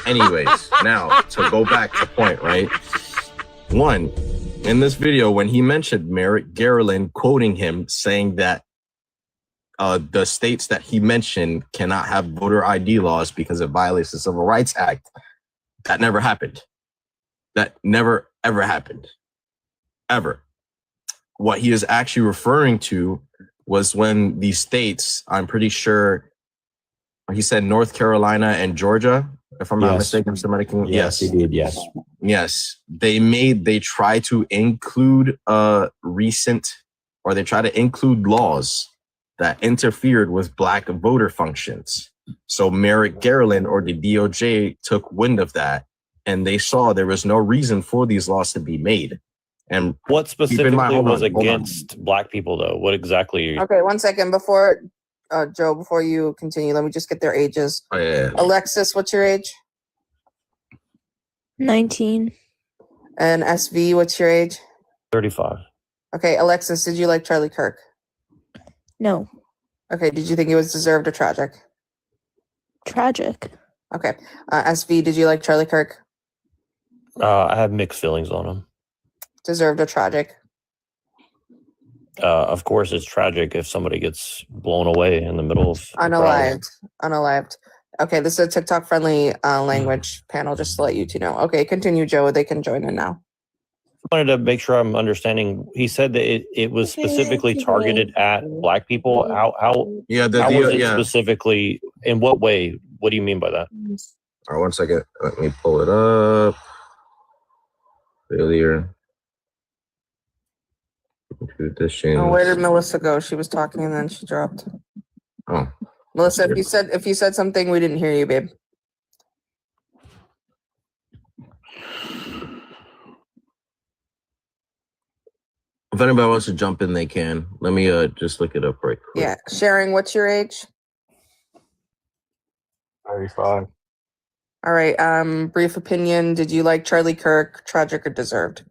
Anyways, now to go back to point, right? One, in this video, when he mentioned Merrick Garland quoting him saying that the states that he mentioned cannot have voter ID laws because it violates the Civil Rights Act, that never happened. That never, ever happened. Ever. What he is actually referring to was when these states, I'm pretty sure he said North Carolina and Georgia, if I'm not mistaken, somebody can. Yes, he did. Yes. Yes. They try to include they try to include laws that interfered with Black voter functions. So Merrick Garland or the DOJ took wind of that, and they saw there was no reason for these laws to be made. And what specifically was against Black people, though? What exactly? Okay, 1 second before Joe. Before you continue, let me just get their ages. Oh, yeah. Alexis, what's your age? 19. And SV, what's your age? 35. Okay, Alexis, did you like Charlie Kirk? No. Okay, did you think it was deserved or tragic? Tragic. Okay, SV, did you like Charlie Kirk? I have mixed feelings on him. Deserved or tragic? Of course, it's tragic if somebody gets blown away in the middle of Unalived. Okay, this is a TikTok-friendly language panel, just to let you two know. Okay, continue, Joe. They can join in now. I wanted to make sure I'm understanding. He said that it was specifically targeted at Black people. How was it specifically? In what way? What do you mean by that? All right, 1 second. Let me pull it up. Failure. Oh, where did Melissa go? She was talking and then she dropped. Oh, Melissa, if you said something, we didn't hear you, babe. if anybody wants to jump in, they can. Let me just look it up right quick. Yeah, Sharing, what's your age? 35. All right. Brief opinion. Did you like Charlie Kirk? Tragic or deserved?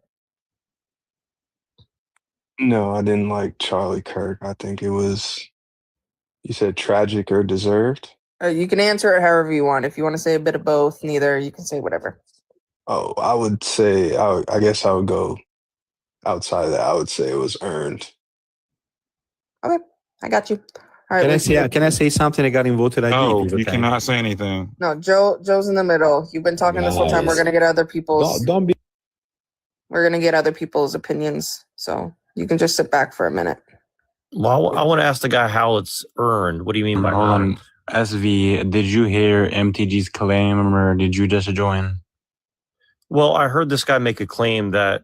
No, I didn't like Charlie Kirk. I think it was, you said tragic or deserved? You can answer it however you want. If you want to say a bit of both, neither, you can say whatever. Oh, I would say, I guess I would go outside of that. I would say it was earned. Okay, I got you. All right. Can I say something regarding voter ID? No, you cannot say anything. No, Joe's in the middle. You've been talking this whole time. We're gonna get other people's. Don't be. We're gonna get other people's opinions. So you can just sit back for a minute. Well, I want to ask the guy how it's earned. What do you mean by earned? SV, did you hear MTG's claim or did you just join? Well, I heard this guy make a claim that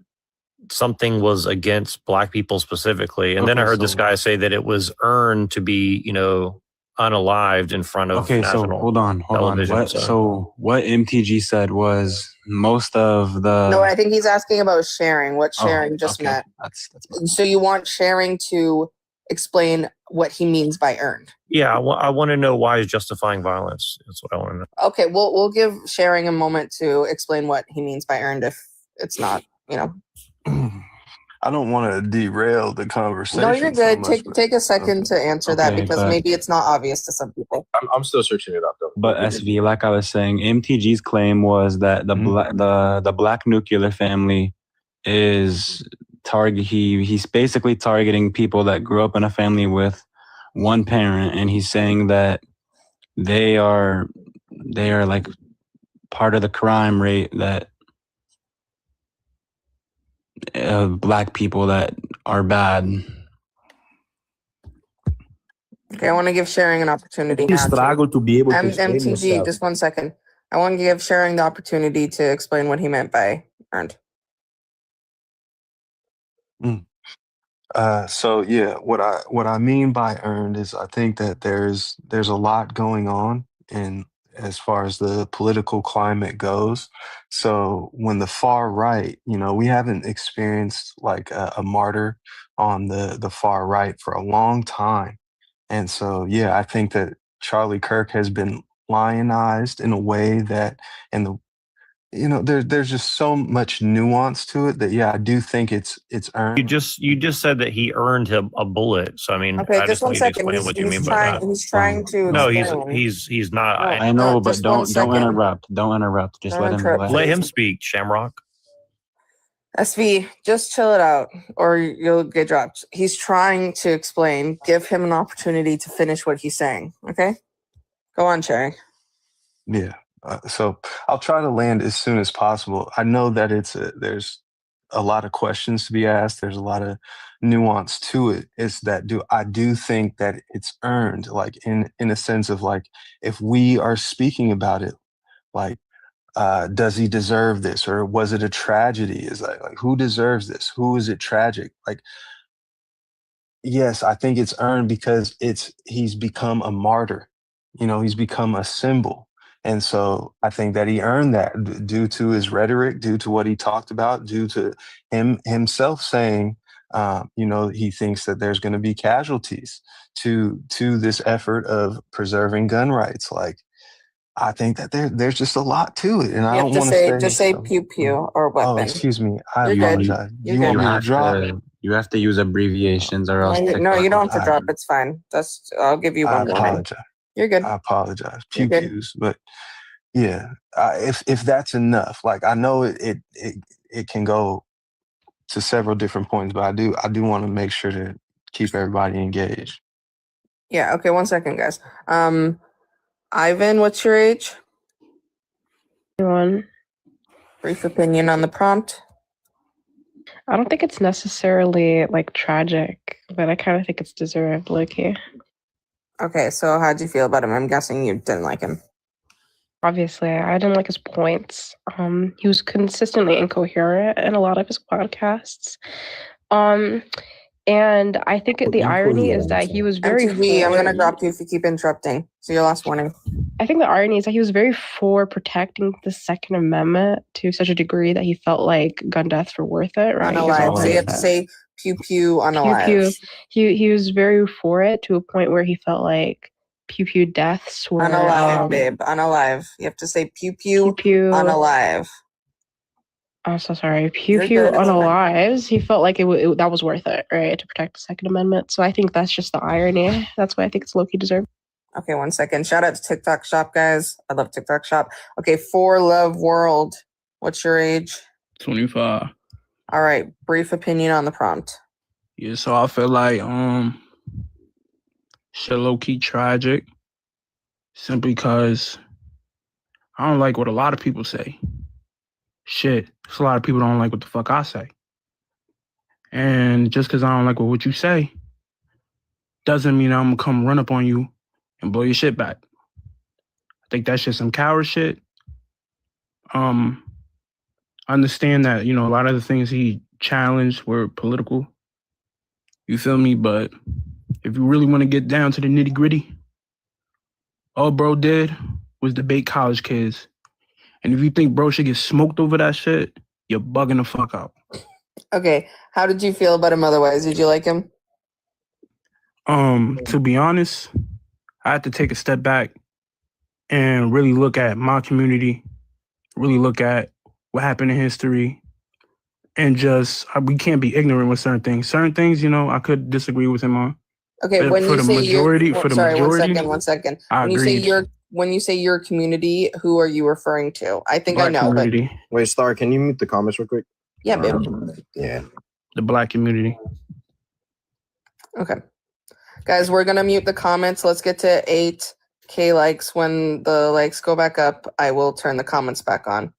something was against Black people specifically. And then I heard this guy say that it was earned to be, unalived in front of national hold on. television. So what MTG said was most of the... No, I think he's asking about Sharing. What Sharing just meant. So you want Sharing to explain what he means by earned? Yeah, I want to know why he's justifying violence. That's what I want to know. Okay, we'll give Sharing a moment to explain what he means by earned if it's not, I don't want to derail the conversation. No, you're good. Take a second to answer that because maybe it's not obvious to some people. I'm still searching it up though. But SV, like I was saying, MTG's claim was that the Black nuclear family is he's basically targeting people that grew up in a family with one parent, and he's saying that they are like part of the crime rate that Black people that are bad. Okay, I want to give Sharing an opportunity. He struggled to be able to explain MTG, himself. just 1 second. I want to give Sharing the opportunity to explain what he meant by earned. So yeah, what I mean by earned is I think that there's a lot going on in as far as the political climate goes. So when the far right, we haven't experienced like a martyr on the far right for a long time. And so, yeah, I think that Charlie Kirk has been lionized in a way that, and there's just so much nuance to it that I do think it's earned. You just said that he earned him a bullet. So I mean, Okay, I just just one need to second. explain what you mean by that. He's trying to No, explain. he's not. No. I know, but just one don't second. interrupt. Don't interrupt. Just Don't let him. interrupt. Let him speak, Shamrock. SV, just chill it out or you'll get dropped. He's trying to explain. Give him an opportunity to finish what he's saying. Okay? Go on, Cherry. Yeah. So I'll try to land as soon as possible. I know that there's a lot of questions to be asked. There's a lot of nuance to it. It's that I do think that it's earned, like in a sense of like, if we are speaking about it, like, does he deserve this, or was it a tragedy? Is like who deserves this? Who is it tragic? Like, yes, I think it's earned because he's become a martyr. He's become a symbol. And so I think that he earned that due to his rhetoric, due to what he talked about, due to himself saying, he thinks that there's going to be casualties to this effort of preserving gun rights. Like, I think that there's just a lot to it, and I don't want to say just say pew pew or weapon. Oh, excuse me. I You're good. apologize. You're You good. want me to drop? You have to use abbreviations, or else. No, you don't have to drop. It's fine. I'll give you one I apologize. You're good. I apologize. You're Pew good. pews, but yeah, if that's enough, like I know it can go to several different points, but I do want to make sure to keep everybody engaged. Yeah. Okay. 1 second, guys. Ivan, what's your age? 21. Brief opinion on the prompt. I don't think it's necessarily like tragic, but I kind of think it's deserved, Loki. Okay, so how'd you feel about him? I'm guessing you didn't like him. Obviously, I didn't like his points. He was consistently incoherent in a lot of his podcasts. And I think the irony is that he was very MTV, I'm gonna drop you if you keep interrupting. So your last warning. I think the irony is that he was very for protecting the Second Amendment to such a degree that he felt like gun deaths were worth it, right? Unalive. So you have to say pew pew unalive. Pew pew. He was very for it to a point where he felt like pew pew deaths were unalive, babe. Unalive. You have to say pew pew unalive. I'm so sorry. Pew pew unalives. He felt like that was worth it, right, to protect the Second Amendment. So I think that's just the irony. That's why I think it's low-key deserved. Okay, 1 second. Shout out to TikTok Shop, guys. I love TikTok Shop. Okay, For Love World. What's your age? 25. All right. Brief opinion on the prompt. Yeah, so I feel like shit low-key tragic. Simply because I don't like what a lot of people say. Shit, a lot of people don't like what the fuck I say. And just because I don't like what you say doesn't mean I'm gonna come run up on you and blow your shit back. I think that's just some coward shit. Understand that, a lot of the things he challenged were political. You feel me? But if you really want to get down to the nitty gritty, all bro did was debate college kids. And if you think bro should get smoked over that shit, you're bugging the fuck out. Okay. How did you feel about him otherwise? Did you like him? To be honest, I had to take a step back and really look at my community, really look at what happened in history, and just, we can't be ignorant with certain things. Certain things, I could disagree with him on. Okay, but for the majority, 1 second. When you say your community, who are you referring to? I think Black I know. Community. But... Wait, Star, can you mute the comments real quick? Yeah, babe. Yeah. The Black community. Okay. Guys, we're going to mute the comments. Let's get to 8K likes. When the likes go back up, I will turn the comments back on.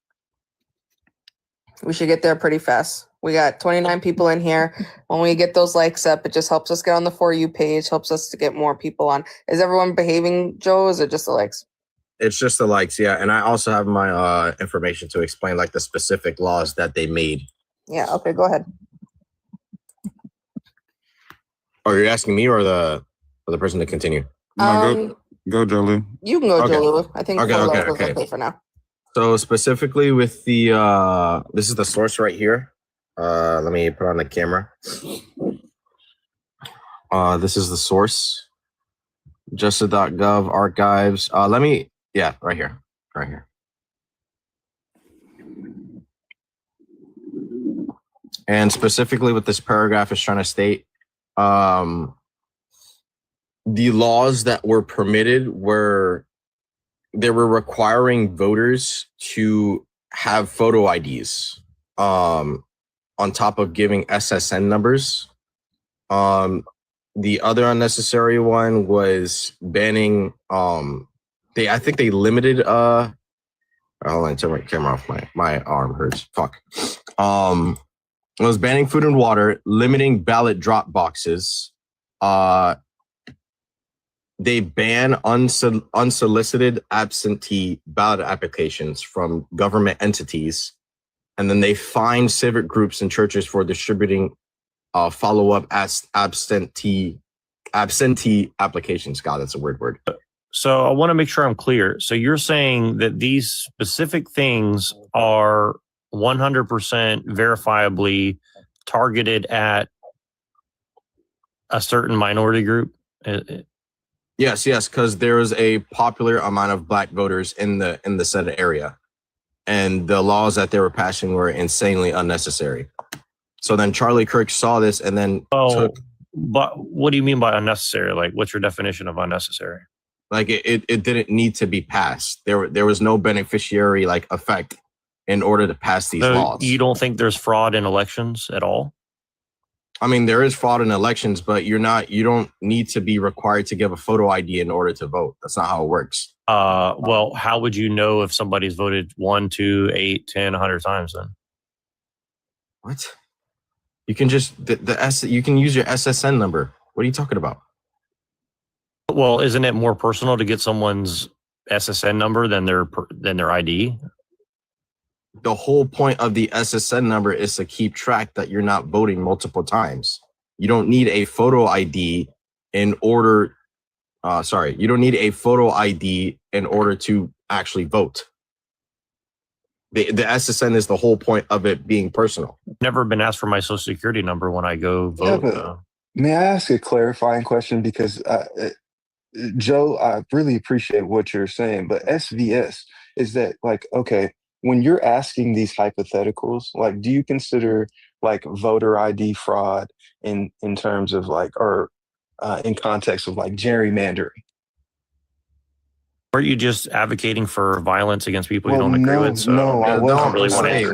We should get there pretty fast. We got 29 people in here. When we get those likes up, it just helps us get on the For You page, helps us to get more people on. Is everyone behaving, Joe, or is it just the likes? It's just the likes, yeah. And I also have my information to explain like the specific laws that they made. Yeah, okay, go ahead. Are you asking me or the person to continue? Go Jolu. You can go, okay. Jolu. I think okay for now. So specifically with the this is the source right here. Let me put on the camera. This is the source. Justice.gov archives. Right here. And specifically what this paragraph is trying to state, the laws that were permitted were, they were requiring voters to have photo IDs on top of giving SSN numbers. The other unnecessary one was banning, I think they limited, hold on, turn my camera off, my arm hurts, fuck. It was banning food and water, limiting ballot drop boxes. They ban unsolicited absentee ballot applications from government entities. And then they fine civic groups and churches for distributing follow-up absentee applications. God, that's a weird word. So I want to make sure I'm clear. So you're saying that these specific things are 100% verifiably targeted at a certain minority group? Yes, because there is a popular amount of black voters in the said area, and the laws that they were passing were insanely unnecessary. So then Charlie Kirk saw this and then took. But what do you mean by unnecessary? Like, what's your definition of unnecessary? Like it didn't need to be passed. There was no beneficiary like effect in order to pass these laws. You don't think there's fraud in elections at all? I mean, there is fraud in elections, but you don't need to be required to give a photo ID in order to vote. That's not how it works. Well, how would you know if somebody's voted 1, 2, 8, 10, 100 times then? What? You can just you can use your SSN number. What are you talking about? Well, isn't it more personal to get someone's SSN number than their ID? The whole point of the SSN number is to keep track that you're not voting multiple times. You don't need a photo ID in order. You don't need a photo ID in order to actually vote. The SSN is the whole point of it being personal. Never been asked for my social security number when I go vote. Yeah, may I ask a clarifying question? Because Joe, I really appreciate what you're saying, but SVS, is that like, okay, when you're asking these hypotheticals, like, do you consider like voter ID fraud in terms of like, or in context of like gerrymandering? Are you just advocating for violence against people you don't agree with? So no, I don't really want to answer.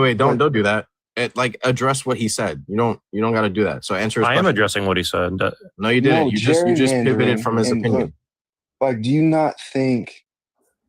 Wait! Don't do that. Like address what he said. You don't got to do that. So answer his question. I am addressing what he said. No, you didn't. You just pivoted from his opinion. Like, do you not think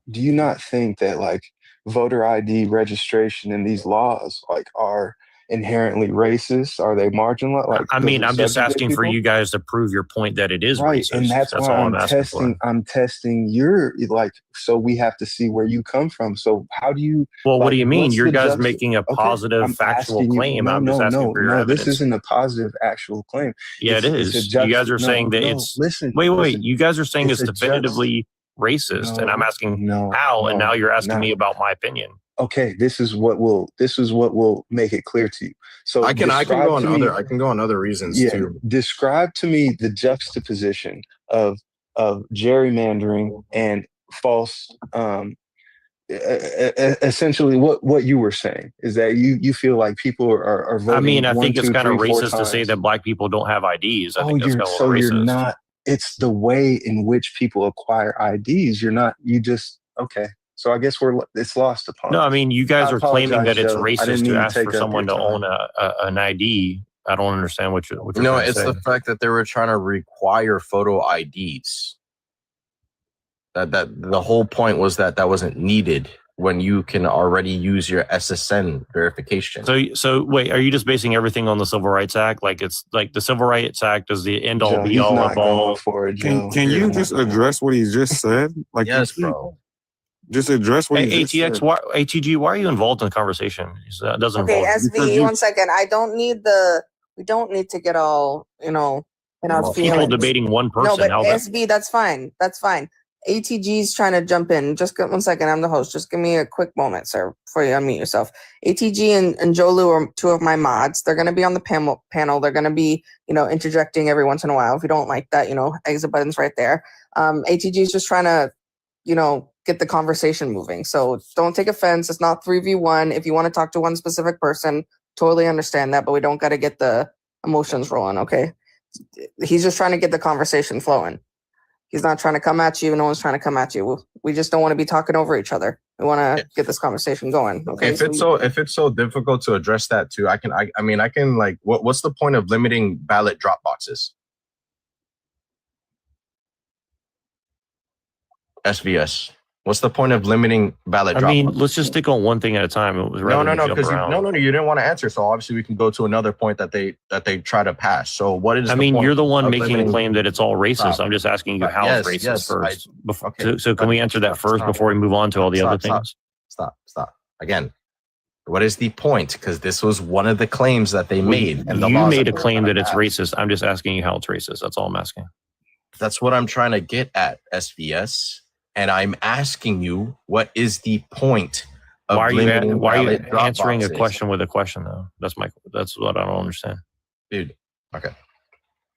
that like voter ID registration and these laws like are inherently racist? Are they marginal? Like, I mean, I'm just asking for you guys to prove your point that it is right, racist. and that's why I'm testing your, like, so we have to see where you come from. So how do you? Well, what do you mean? You're guys making a positive factual claim. I'm just asking for your evidence. This isn't a positive actual claim. Yeah, it is. You guys are saying that it's. Listen. Wait. You guys are saying it's definitively racist, and I'm asking how, and now you're asking me about my opinion. Okay, this is what will make it clear to you. So I can go on other reasons too. Describe to me the juxtaposition of gerrymandering and false. Essentially, what you were saying is that you feel like people are voting. I mean, I think it's kind of racist to say that black people don't have IDs. I think that's kind of racist. You're not. It's the way in which people acquire IDs. You're not. You just okay. So I guess it's lost upon. No, I mean, you guys are claiming that it's racist to ask for someone to own an ID. I don't understand what you're No, it's the fact that they were trying to require photo IDs. That the whole point was that wasn't needed when you can already use your SSN verification. So wait, are you just basing everything on the Civil Rights Act? Like it's like the Civil Rights Act is the end all be all of all. Can you just address what he just said? Like, yes, bro. Just address what he just said. ATG, why are you involved in the conversation? That doesn't okay, SV, 1 second. We don't need to get all, in our feelings. People debating one person. No, but SV, that's fine. That's fine. ATG's trying to jump in. Just 1 second. I'm the host. Just give me a quick moment, sir, before you unmute yourself. ATG and Jolu are two of my mods. They're going to be on the panel. They're going to be, interjecting every once in a while. If you don't like that, exit button's right there. ATG's just trying to, get the conversation moving. So don't take offense. It's not 3v1. If you want to talk to one specific person, Totally understand that, but we don't got to get the emotions rolling, okay? He's just trying to get the conversation flowing. He's not trying to come at you. No one's trying to come at you. We just don't want to be talking over each other. We want to get this conversation going. Okay. If it's so difficult to address that too, I can like, what's the point of limiting ballot drop boxes? SVS. What's the point of limiting ballot drop boxes? Let's just stick on one thing at a time. No, because you didn't want to answer. So obviously we can go to another point that they try to pass. So what is? You're the one making a claim that it's all racist. I'm just asking you how it's racist first. So can we answer that first before we move on to all the other things? Stop. Again, what is the point? Because this was one of the claims that they made. And you made a claim that it's racist. I'm just asking you how it's racist. That's all I'm asking. That's what I'm trying to get at, SVS. And I'm asking you, what is the point of why are you answering a question with a question though? That's what I don't understand. Dude. Okay.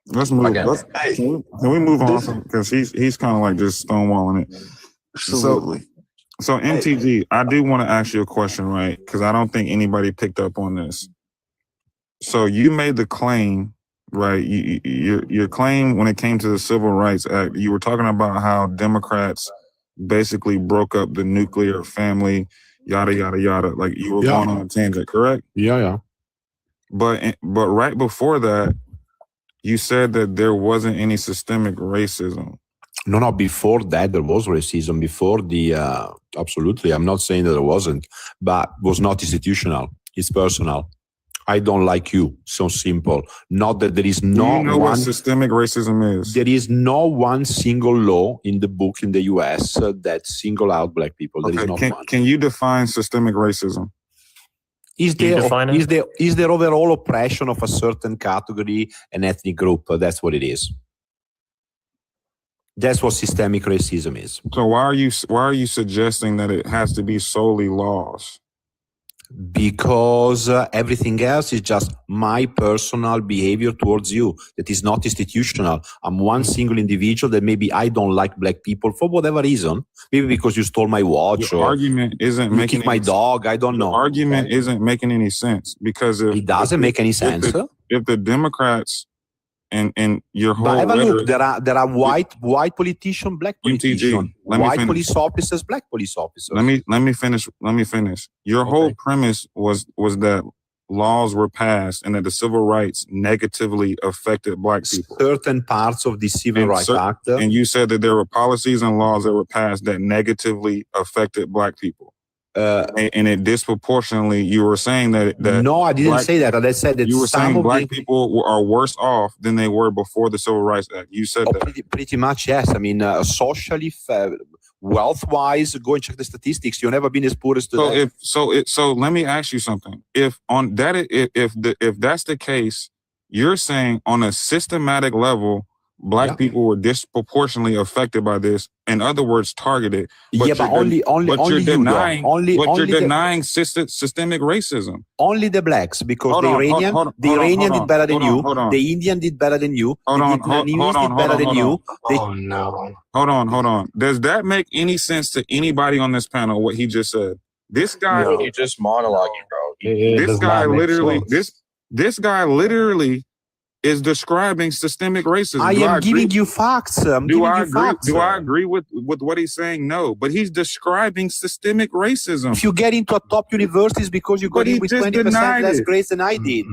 Let's move. Can we move on? Because he's kind of like just stonewalling it. Absolutely. So MTG, I do want to ask you a question, right? Because I don't think anybody picked up on this. So you made the claim, right? Your claim when it came to the Civil Rights Act, you were talking about how Democrats basically broke up the nuclear family, yada yada yada. Like you were going on a tangent, correct? Yeah. But right before that, you said that there wasn't any systemic racism. No, before that there was racism. Before absolutely. I'm not saying that there wasn't, but was not institutional. It's personal. I don't like you. So simple. Not that there is no. Do you know what systemic racism is? There is no one single law in the book in the US that single out black people. There is not one. Can you define systemic racism? Is there overall oppression of a certain category, an ethnic group? That's what it is. That's what systemic racism is. So why are you suggesting that it has to be solely laws? Because everything else is just my personal behavior towards you. That is not institutional. I'm one single individual that maybe I don't like black people for whatever reason. Maybe because you stole my watch or argument isn't you making kicked my dog. I don't know. The argument isn't making any sense because it doesn't make any sense. If the Democrats and your whole but have a look, there are white politicians, black politicians, white police officers, black police officers. Let me finish. Your whole premise was that laws were passed and that the civil rights negatively affected black people. Certain parts of the Civil Rights Act. And you said that there were policies and laws that were passed that negatively affected black people. And it disproportionately, you were saying that no, I didn't say that. I said that you were saying black people are worse off than they were before the Civil Rights Act. You said that. Pretty much, yes. I mean, socially, wealth-wise, go and check the statistics. You've never been as poor as today. So let me ask you something. If that's the case, you're saying on a systematic level, black people were disproportionately affected by this. In other words, targeted. But you're denying systemic racism. Only the blacks, because the Iranian did better than you. The Indian did better than you. The Vietnamese did better than you. Oh no! Hold on. Does that make any sense to anybody on this panel? What he just said. This guy, you just monologuing, bro. This guy literally is describing systemic racism. I am giving you facts. Do I agree with what he's saying? No, but he's describing systemic racism. If you get into a top universities because you got in with 20% less grades than I did.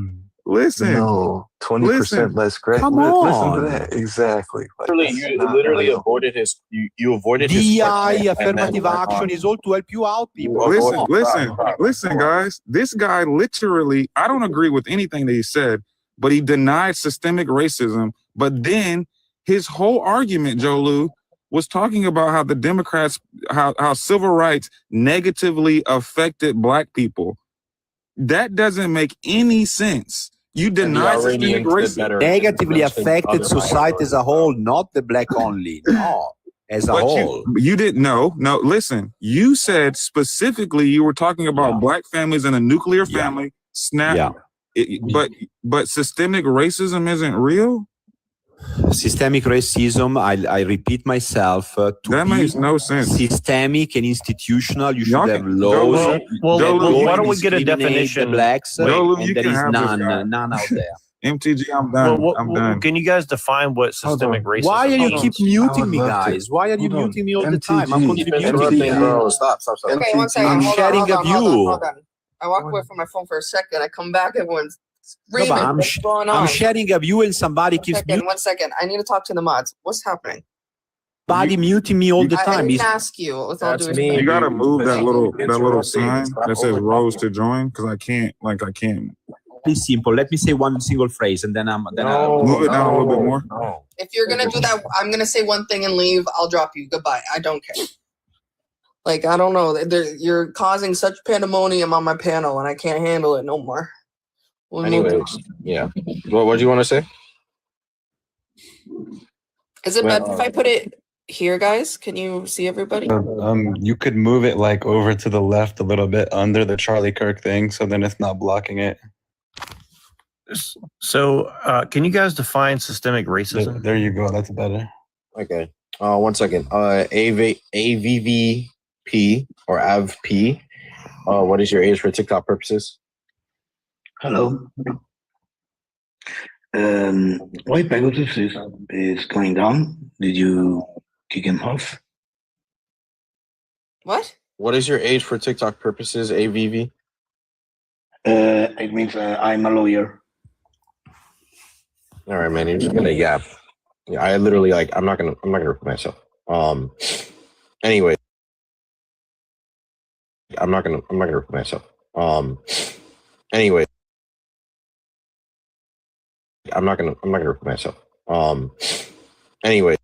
Listen. No, 20% less grades. Come on. Listen to that. Exactly. You literally avoided his. You avoided his. DI, affirmative action is all to help you out, people. Listen, guys. This guy literally, I don't agree with anything that he said, but he denied systemic racism. But then his whole argument, Jolu, was talking about how the Democrats, how civil rights negatively affected black people. That doesn't make any sense. You deny systemic racism. Negatively affected society as a whole, not the black only. No, as a whole. You didn't know. No, listen. You said specifically you were talking about black families and a nuclear family. Snap. Yeah. But systemic racism isn't real? Systemic racism, I repeat myself, to That be makes no sense. systemic and institutional, you Y'all should have can- laws Joe, that Well, Joe, go you why and don't we get a discriminate definition? the blacks, Joe, Lou, and you there can is have this guy. none out there. MTG, I'm done. I'm done. Can you guys define what systemic racism Why are you means? keep I muting would me, love to. guys? Why are you Hold on. muting me all the time? I'm MTG. contributing Interrupting, here. bro. Stop. Okay, one second. I'm Hold sharing on, a hold on, view. hold on. I walk away from my phone for a second. I come back, everyone's No, screaming. but What's going on? I'm sharing a view and somebody One keeps second, 1 second. I need to talk to the mods. What's happening? muting me all the I time. didn't He's- ask you. With all That's due me. respect. You gotta move that little Interrupting. sign Stop that says over Rose talking. to join because I can't. Pretty simple. Let me say one single phrase and then Move it down a little bit more. No. If you're gonna do that, I'm gonna say one thing and leave. I'll drop you. Goodbye. I don't care. Like, I don't know. You're causing such pandemonium on my panel, and I can't handle it no more. We'll move Anyways, on. yeah. What do you want to say? Is it Well, bad if I put it here, guys? Can you see everybody? You could move it like over to the left a little bit under the Charlie Kirk thing, so then it's not blocking it. So, can you guys define systemic racism? There you go. That's better. Okay. 1 second. AVVP or AVP. What is your age for TikTok purposes? Hello. Why Pegasus is going down? Did you kick him off? What? What is your age for TikTok purposes? AVV. It means I'm a lawyer. All right, man. You're just gonna yap. Yeah, I literally I'm not gonna repeat myself. Anyway, I'm not gonna repeat myself. Anyway, I'm not gonna repeat myself. Anyway.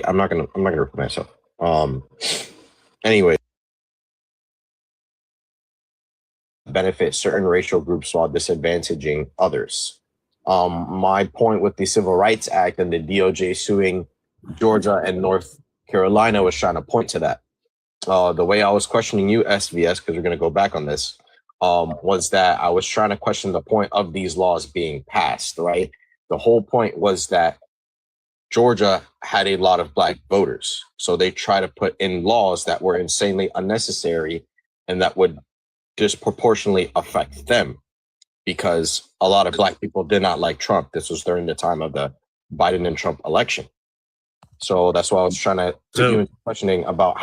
I'm not gonna repeat myself. Anyway, benefit certain racial groups while disadvantaging others. My point with the Civil Rights Act and the DOJ suing Georgia and North Carolina was trying to point to that. The way I was questioning you, SVS, because we're going to go back on this, was that I was trying to question the point of these laws being passed, right? The whole point was that Georgia had a lot of black voters. So they try to put in laws that were insanely unnecessary and that would disproportionately affect them because a lot of black people did not like Trump. This was during the time of the Biden and Trump election. So that's why I was trying to put you into questioning about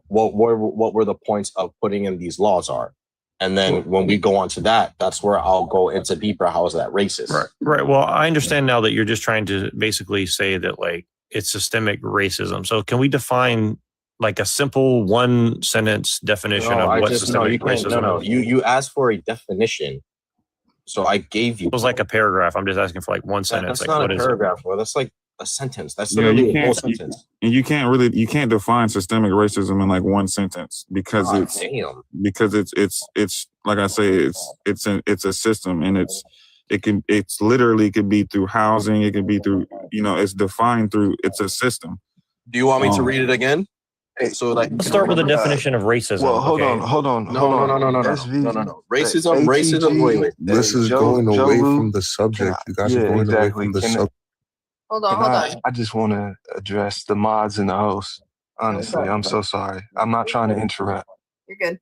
what were the points of putting in these laws are. And then when we go on to that, that's where I'll go into deeper. How is that racist? Right. Well, I understand now that you're just trying to basically say that like it's systemic racism. So can we define like a simple one sentence definition of what systemic racism is? You asked for a definition. So I gave you. It was like a paragraph. I'm just asking for like one sentence. That's like, not what a is paragraph, bro. That's like a sentence. That's Yeah, literally you a whole can't. sentence. And you can't define systemic racism in like one sentence because it's like I say, it's a system and it's literally could be through housing, it could be through, it's defined through, it's a system. Do you want me to read it again? So like, Let's start with the definition of racism. Well, hold okay? on. No. Racism. Wait. This is going away from the subject. You guys are going away from the subject. Hold on. I just want to address the mods and the host. Honestly, I'm so sorry. I'm not trying to interrupt. You're good.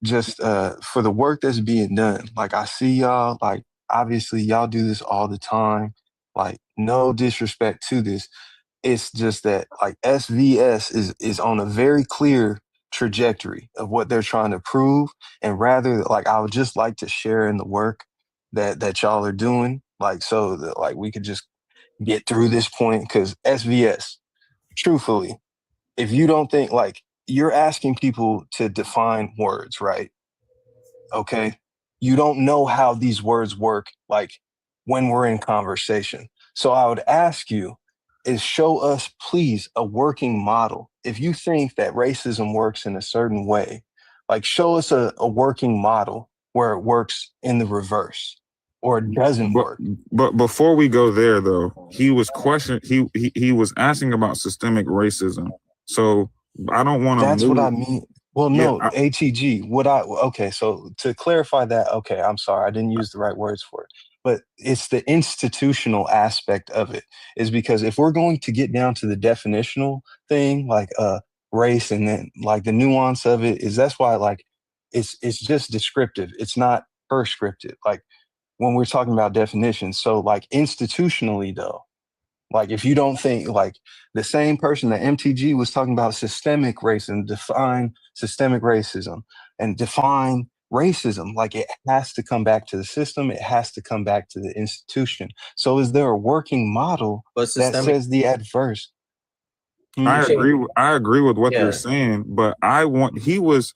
Just for the work that's being done. Like I see y'all, like obviously y'all do this all the time. Like no disrespect to this. It's just that like SVS is on a very clear trajectory of what they're trying to prove. And rather like I would just like to share in the work that y'all are doing. Like so that like we could just get through this point because SVS, truthfully, if you don't think like you're asking people to define words, right? Okay. You don't know how these words work like when we're in conversation. So I would ask you is show us, please, a working model. If you think that racism works in a certain way, like show us a working model where it works in the reverse or it doesn't work. But before we go there, though, he was asking about systemic racism. So I don't want to. That's what I mean. Well, Yeah, no, ATG. Okay, so to clarify that, okay, I'm sorry, I didn't use the right words for it. But it's the institutional aspect of it. Is because if we're going to get down to the definitional thing, like race, and then like the nuance of it, is that's why like it's just descriptive. It's not prescriptive. Like when we're talking about definitions. So like institutionally though, like if you don't think like the same person that MTG was talking about systemic racism, define systemic racism and define racism, like it has to come back to the system. It has to come back to the institution. So is there a working model that says the adverse? I agree with what you're saying, but he was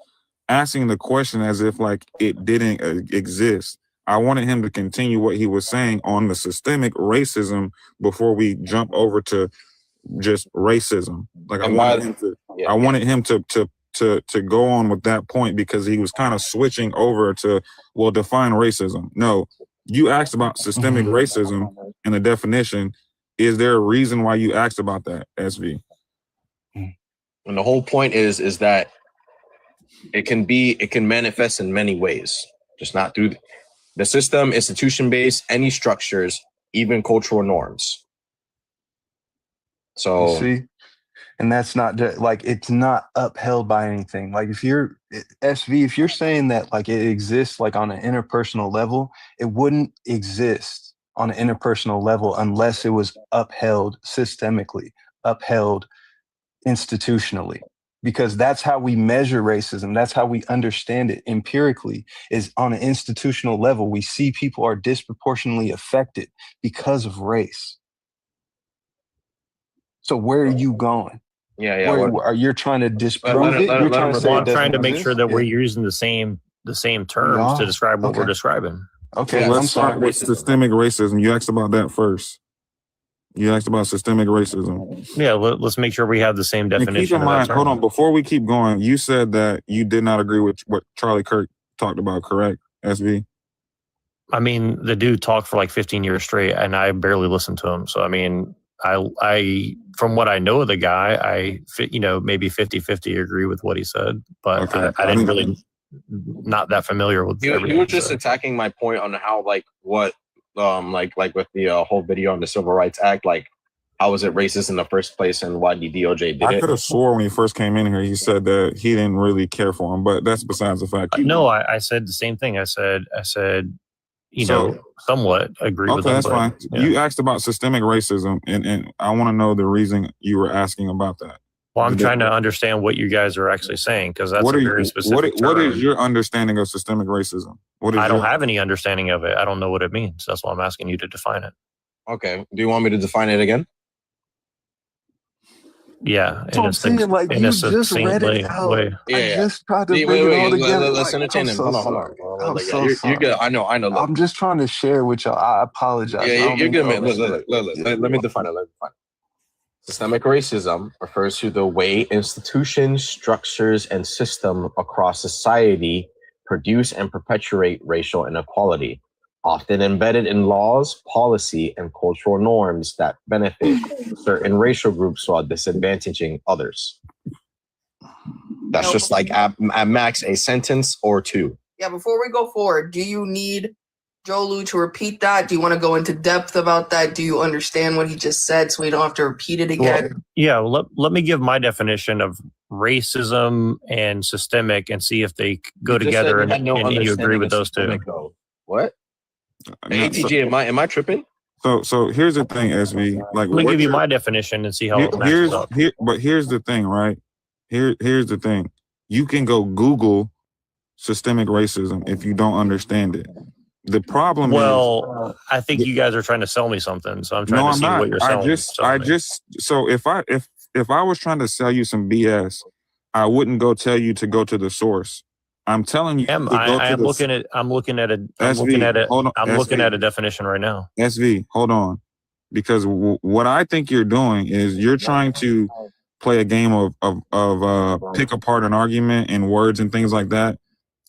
asking the question as if like it didn't exist. I wanted him to continue what he was saying on the systemic racism before we jump over to just racism. Like I wanted him to go on with that point because he was kind of switching over to, well, define racism. No, you asked about systemic racism and the definition. Is there a reason why you asked about that, SV? And the whole point is that it can manifest in many ways, just not through the system, institution-based, any structures, even cultural norms. So see, and that's not like it's not upheld by anything. Like if you're SV, if you're saying that like it exists like on an interpersonal level, it wouldn't exist on an interpersonal level unless it was upheld systemically, upheld institutionally, because that's how we measure racism. That's how we understand it empirically, is on an institutional level. We see people are disproportionately affected because of race. So where are you going? Are you trying to disprove it? You're trying to say I'm trying to make sure that we're using the same terms to describe what we're describing. Okay, let's start with systemic racism. You asked about that first. You asked about systemic racism. Yeah, let's make sure we have the same definition. And keep in mind, hold on, before we keep going, you said that you did not agree with what Charlie Kirk talked about, correct, SV? I mean, the dude talked for like 15 years straight, and I barely listened to him. So, I mean, I from what I know of the guy, maybe 50-50 agree with what he said, but I didn't really, not that familiar with everything. He was just attacking my point on how, like, what, like with the whole video on the Civil Rights Act, like, how was it racist in the first place and why the DOJ did it? I could have swore when he first came in here, he said that he didn't really care for him, but that's besides the fact. No, I said the same thing. I said, somewhat agree with him. Okay, that's fine. Yeah. You asked about systemic racism, and I want to know the reason you were asking about that. Well, I'm trying to understand what you guys are actually saying, because that's a very specific term. What is your understanding of systemic racism? I don't have any understanding of it. I don't know what it means. That's why I'm asking you to define it. Okay. Do you want me to define it again? Yeah. So I'm saying, like, you just read it out. I just tried to bring it all together. Let's entertain him. Hold on. I'm so sorry. You're good. I know. Look. I'm just trying to share with y'all. I apologize. Yeah, you're good, man. Look. Let me define it. Systemic racism refers to the way institutions, structures, and systems across society produce and perpetuate racial inequality, often embedded in laws, policy, and cultural norms that benefit certain racial groups while disadvantaging others. That's just like at max a sentence or two. Yeah, before we go forward, do you need Jolu to repeat that? Do you want to go into depth about that? Do you understand what he just said so we don't have to repeat it again? Let me give my definition of racism and systemic and see if they go together and you agree with those two. What? ATG, am I tripping? So here's the thing, SV. Like, let me give you my definition and see how it matches up. But here's the thing, right? Here's the thing. You can go Google systemic racism if you don't understand it. The problem is, I think you guys are trying to sell me something, so I'm trying to see what you're selling. So if I was trying to sell you some BS, I wouldn't go tell you to go to the source. I'm telling you. I'm looking at a definition right now. SV, hold on, because what I think you're doing is you're trying to play a game of pick apart an argument and words and things like that.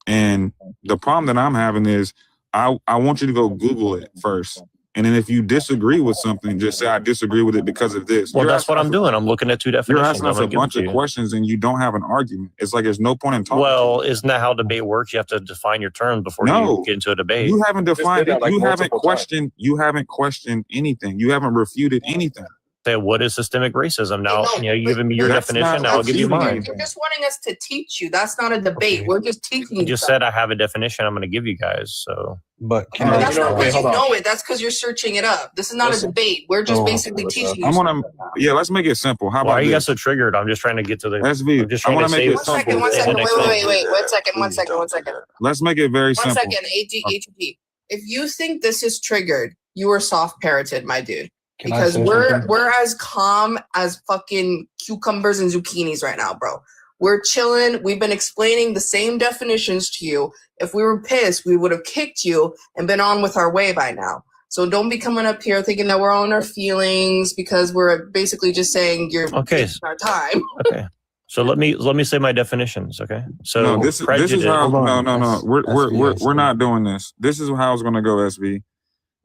And the problem that I'm having is I want you to go Google it first. And then if you disagree with something, just say I disagree with it because of this. Well, that's what I'm doing. I'm looking at two definitions. You're asking us a bunch of questions and you don't have an argument. It's like there's no point in talking. Well, isn't that how debate works? You have to define your terms before you get into a debate. You haven't defined it. You haven't questioned. You haven't questioned anything. You haven't refuted anything. Say, what is systemic racism? Now, you giving me your definition. Now I'll give you mine. You're just wanting us to teach you. That's not a debate. Okay. We're just teaching you. You just said I have a definition. I'm going to give you guys. So, but that's not because you know it. That's because you're searching it up. This is not a debate. We're just basically teaching you. I'm gonna. Yeah, let's make it simple. How about? Why are you guys so triggered? I'm just trying to get to the. SV. I'm just trying to make it simple. One second. Wait. 1 second. Let's make it very simple. 1 second. ATP. If you think this is triggered, you are soft parroted, my dude. Because we're as calm as fucking cucumbers and zucchinis right now, bro. We're chilling. We've been explaining the same definitions to you. If we were pissed, we would have kicked you and been on with our way by now. So don't be coming up here thinking that we're on our feelings because we're basically just saying you're wasting our time. Okay. So let me say my definitions. Okay. So no, this is how. No. We're not doing this. This is how it's gonna go, SV.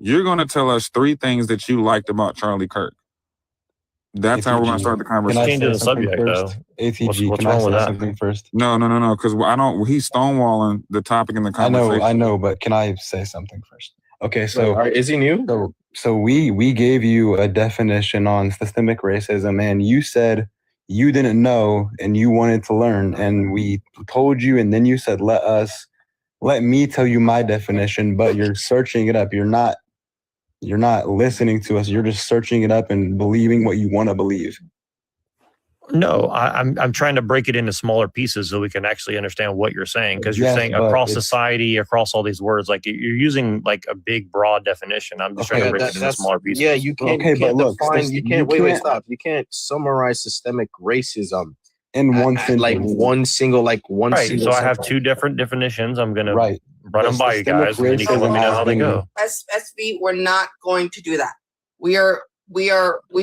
You're going to tell us 3 things that you liked about Charlie Kirk. That's how we're going to start the conversation. Change the subject, though. ATG, what's wrong with that? Something first? No, because he's stonewalling the topic in the conversation. I know, but can I say something first? Okay, so is he new? So we gave you a definition on systemic racism, and you said you didn't know and you wanted to learn, and we told you, and then you said let me tell you my definition, but you're searching it up. You're not listening to us. You're just searching it up and believing what you want to believe. No, I'm trying to break it into smaller pieces so we can actually understand what you're saying. Because you're saying across society, across all these words, like you're using like a big, broad definition. I'm just trying to break it into smaller pieces. Yeah, you can't. Okay, but look, stop. You can't summarize systemic racism in one sentence. One single. Right. So I have 2 different definitions. I'm gonna run them by you guys, and then you can let me know how they go. SV, we're not going to do that. We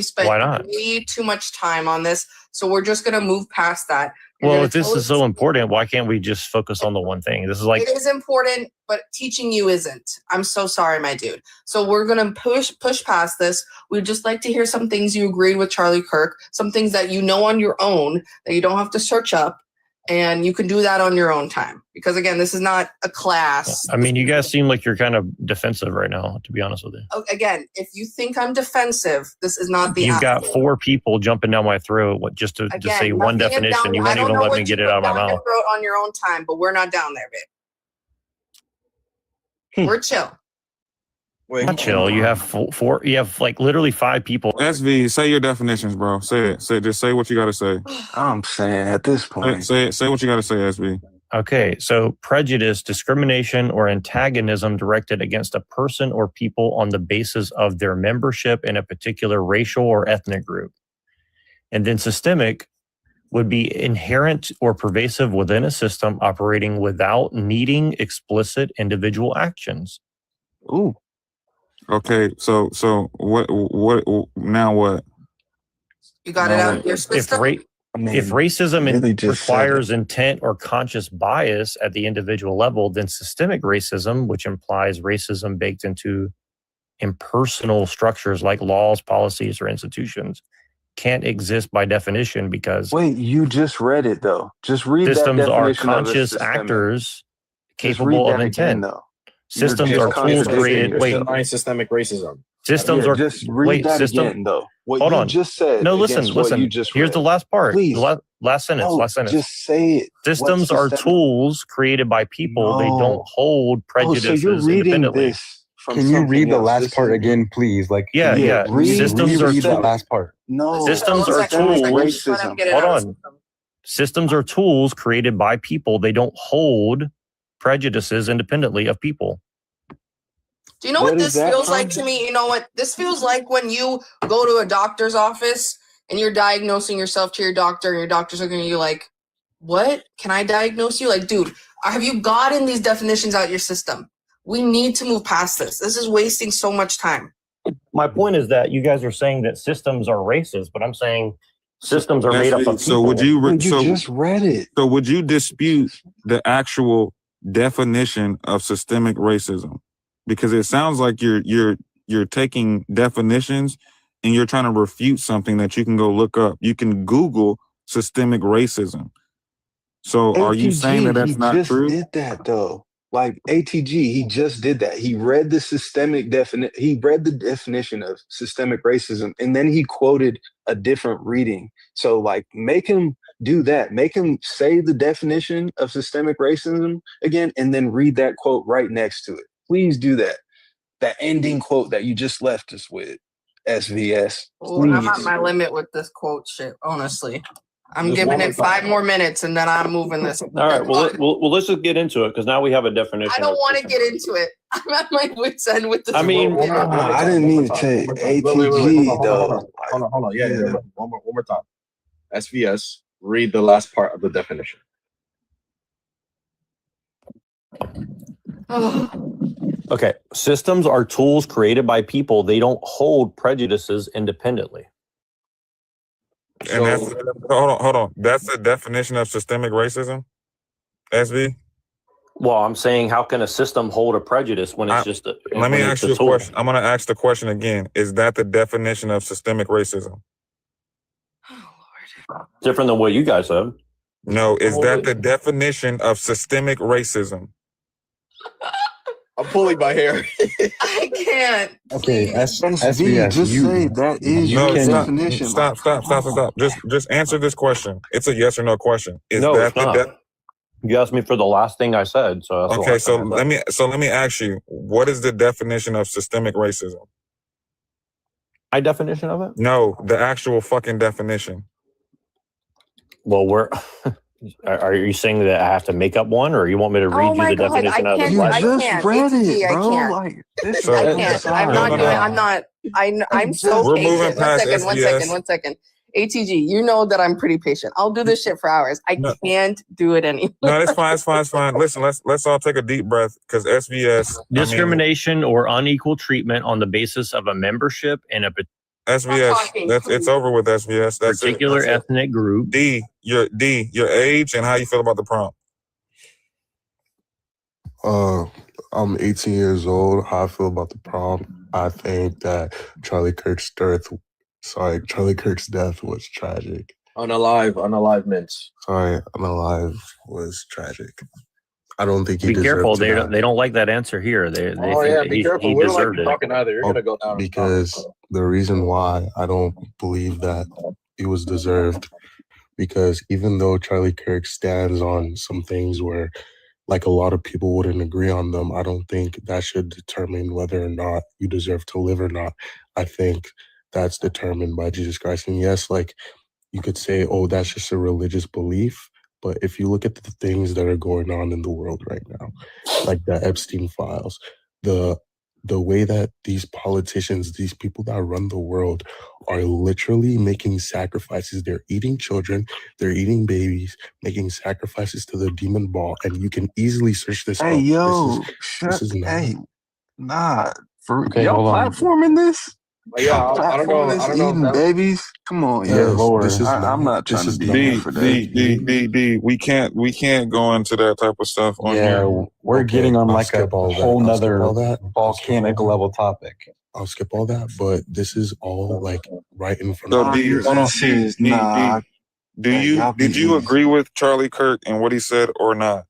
spent way too much time on this, so we're just gonna move past that. Well, if this is so important, why can't we just focus on the one thing? This is like it is important, but teaching you isn't. I'm so sorry, my dude. So we're gonna push past this. We'd just like to hear some things you agreed with Charlie Kirk, some things that you know on your own that you don't have to search up, and you can do that on your own time. Because again, this is not a class. I mean, you guys seem like you're kind of defensive right now, to be honest with you. Again, if you think I'm defensive, this is not the You've got 4 people jumping down my throat just to say one definition. You won't even let me get it out of my mouth. On your own time, but we're not down there, babe. We're chill. Not chill. You have 4. You have like literally 5 people. SV, say your definitions, bro. Say it. Just say what you got to say. I'm saying at this point. Say what you got to say, SV. Okay, so prejudice, discrimination, or antagonism directed against a person or people on the basis of their membership in a particular racial or ethnic group. And then systemic would be inherent or pervasive within a system operating without needing explicit individual actions. Ooh. Okay, so what now what? You got it out your system? If racism requires intent or conscious bias at the individual level, then systemic racism, which implies racism baked into impersonal structures like laws, policies, or institutions, can't exist by definition because... Wait, you just read it, though. Just read systems that definition are conscious actors capable of intent. Again, systems are tools created... Wait, systemic racism. Systems are... Just read that again, though. What Hold you on. just said. No, listen. Here's the last part. Please. Last sentence. Last sentence. Just say it. Systems are tools created by people. No. They don't hold prejudices so you're reading independently. This from Can you read the last part again, please? Like, Yeah. Systems are the last part. No. Systems are tools. Racism. Hold on. Systems are tools created by people. They don't hold prejudices independently of people. Do you know what this feels like to me? You know what? This feels like when you go to a doctor's office and you're diagnosing yourself to your doctor and your doctor's looking at you like, what? Can I diagnose you? Like, dude, have you gotten these definitions out of your system? We need to move past this. This is wasting so much time. My point is that you guys are saying that systems are racist, but I'm saying systems are made up of people. So would you just read it. So would you dispute the actual definition of systemic racism? Because it sounds like you're you're taking definitions and you're trying to refute something that you can go look up. You can Google systemic racism. So are you saying that that's not true? He just did that though. Like ATG, he just did that. He read the he read the definition of systemic racism, and then he quoted a different reading. So like make him do that. Make him say the definition of systemic racism again, and then read that quote right next to it. Please do that. That ending quote that you just left us with, SVS. Ooh, I'm at my limit with this quote shit, honestly. I'm Just giving one it more time. 5 more minutes and then I'm moving this. All right. Well, let's just get into it because now we have a definition. I don't of want to systemic get into it. I'm at my wit's end with this. I mean, I didn't mean to say ATG though. Hold on. Yeah. One more time. SVS, read the last part of the definition. Okay. Systems are tools created by people. They don't hold prejudices independently. And that's hold on. That's the definition of systemic racism, SV? Well, I'm saying, how can a system hold a prejudice when it's just a? Let me ask you a question. I'm going to ask the question again. Is that the definition of systemic racism? Different than what you guys said. No, is that the definition of systemic racism? I'm pulling my hair. I can't. Okay, SVS, just say that is your definition. Stop. Just answer this question. It's a yes or no question. Is No, that it's not. You asked me for the last thing I said, so that's okay? So let me ask you, what is the definition of systemic racism? My definition of it? No, the actual fucking definition. Well, are you saying that I have to make up one, or you want me to read you the definition of it? You just read it, bro. Like this. I can't. I'm not doing it. I'm not. I'm so We're patient. moving past One second. ATG, you know that I'm pretty patient. I'll do this shit for hours. I can't do it anymore. No, it's fine. Listen, let's all take a deep breath because SVS. Discrimination or unequal treatment on the basis of a membership in a SVS. It's over with SVS. That's particular ethnic group. Your age and how you feel about the prompt. I'm 18 years old. How I feel about the prompt? I think that Charlie Kirk's death was tragic. Unalive mints. Sorry, Unalive was tragic. I don't think he Be careful. deserved They don't like that answer here. They think be careful. he We don't like deserved you it. talking either. You're gonna go down. Because the reason why I don't believe that it was deserved, because even though Charlie Kirk stands on some things where like a lot of people wouldn't agree on them, I don't think that should determine whether or not you deserve to live or not. I think that's determined by Jesus Christ. And yes, like you could say, oh, that's just a religious belief. But if you look at the things that are going on in the world right now, like the Epstein files, the way that these politicians, these people that run the world are literally making sacrifices. They're eating children, they're eating babies, making sacrifices to the demon ball. And you can easily search this up. Hey, yo, y'all platforming this? Yeah, I don't know. Eating babies? Come on, yo. I'm not trying to be here for that. We can't go into that type of stuff on here. We're getting on like a whole nother volcanic level topic. I'll skip all that, but this is all like right in front of me. Did you agree with Charlie Kirk and what he said or not?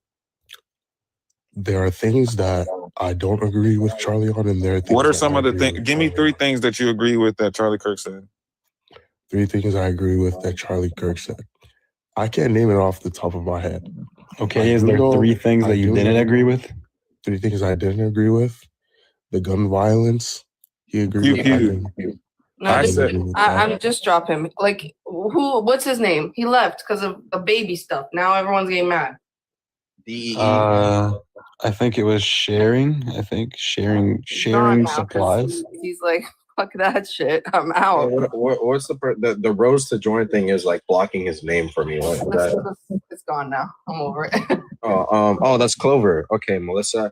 There are things that I don't agree with Charlie on, and there are things. What are some of the things? Give me 3 things that you agree with that Charlie Kirk said. 3 things I agree with that Charlie Kirk said. I can't name it off the top of my head. Okay, is there 3 things that you didn't agree with? 3 things I didn't agree with. The gun violence. He agreed with. I'm just drop him. Like what's his name? He left because of the baby stuff. Now everyone's getting mad. I think it was sharing. I think sharing supplies. He's like, fuck that shit. I'm out. What's the rose to join thing is like blocking his name for me. It's gone now. I'm over it. Oh, that's Clover. Okay, Melissa.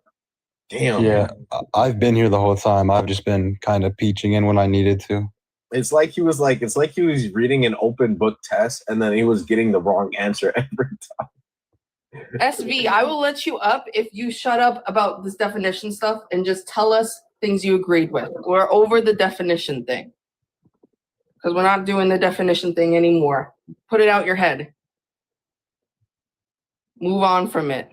Damn. Yeah, I've been here the whole time. I've just been kind of peaching in when I needed to. It's like he was reading an open book test and then he was getting the wrong answer every time. SV, I will let you up if you shut up about this definition stuff and just tell us things you agreed with. We're over the definition thing. Because we're not doing the definition thing anymore. Put it out your head. Move on from it.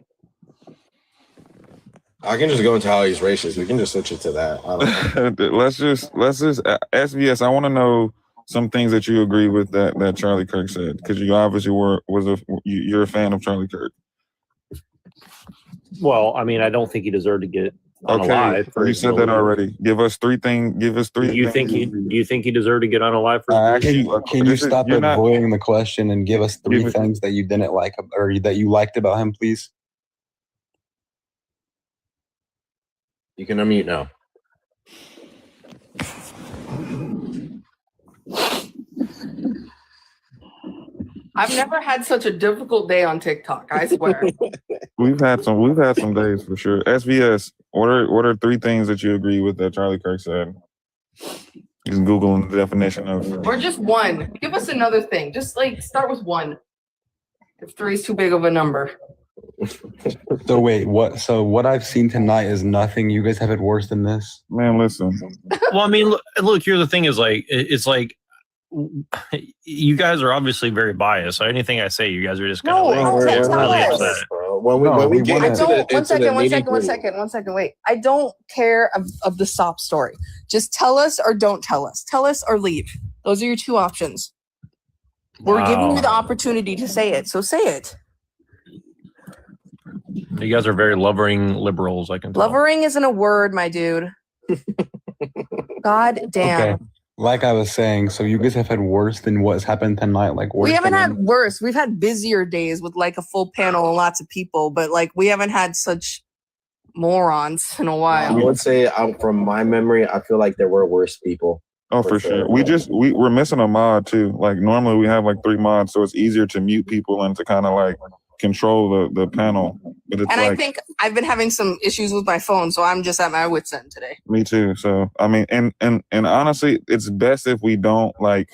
I can just go into how he's racist. We can just switch it to that. I don't know. let's just SVS. I want to know some things that you agree with that Charlie Kirk said, because you obviously you're a fan of Charlie Kirk. Well, I mean, I don't think he deserved to get unalive. Okay, you said that already. Give us three things. Do you think he deserved to get unalive for? Can you stop avoiding the question and give us three things that you didn't like or that you liked about him, please? You can unmute now. I've never had such a difficult day on TikTok, I swear. We've had some days for sure. SVS, what are three things that you agree with that Charlie Kirk said? He's Googling the definition of. Or just one. Give us another thing. Just like start with one. If three is too big of a number. So wait, what? So what I've seen tonight is nothing. You guys have it worse than this, man. Listen. Well, I mean, look. Here, the thing is, like, it's like you guys are obviously very biased. So anything I say, you guys are just kind of really upset. When we get into the one second. Wait, I don't care of the sob story. Just tell us or don't tell us. Tell us or leave. Those are your two options. We're giving you the opportunity to say it, so say it. You guys are very lovering liberals, I can tell. Lovering isn't a word, my dude. God damn. Okay. Like I was saying, so you guys have had worse than what's happened tonight. Like worse. We haven't had worse. We've had busier days with like a full panel and lots of people, but like we haven't had such morons in a while. I would say, from my memory, I feel like there were worse people. Oh, for sure. We're missing a mod too. Like normally we have like 3 mods, so it's easier to mute people and to kind of like control the panel. But it's I think I've been having some issues with my phone, so I'm just at my wit's end today. Me too. So I mean, and honestly, it's best if we don't like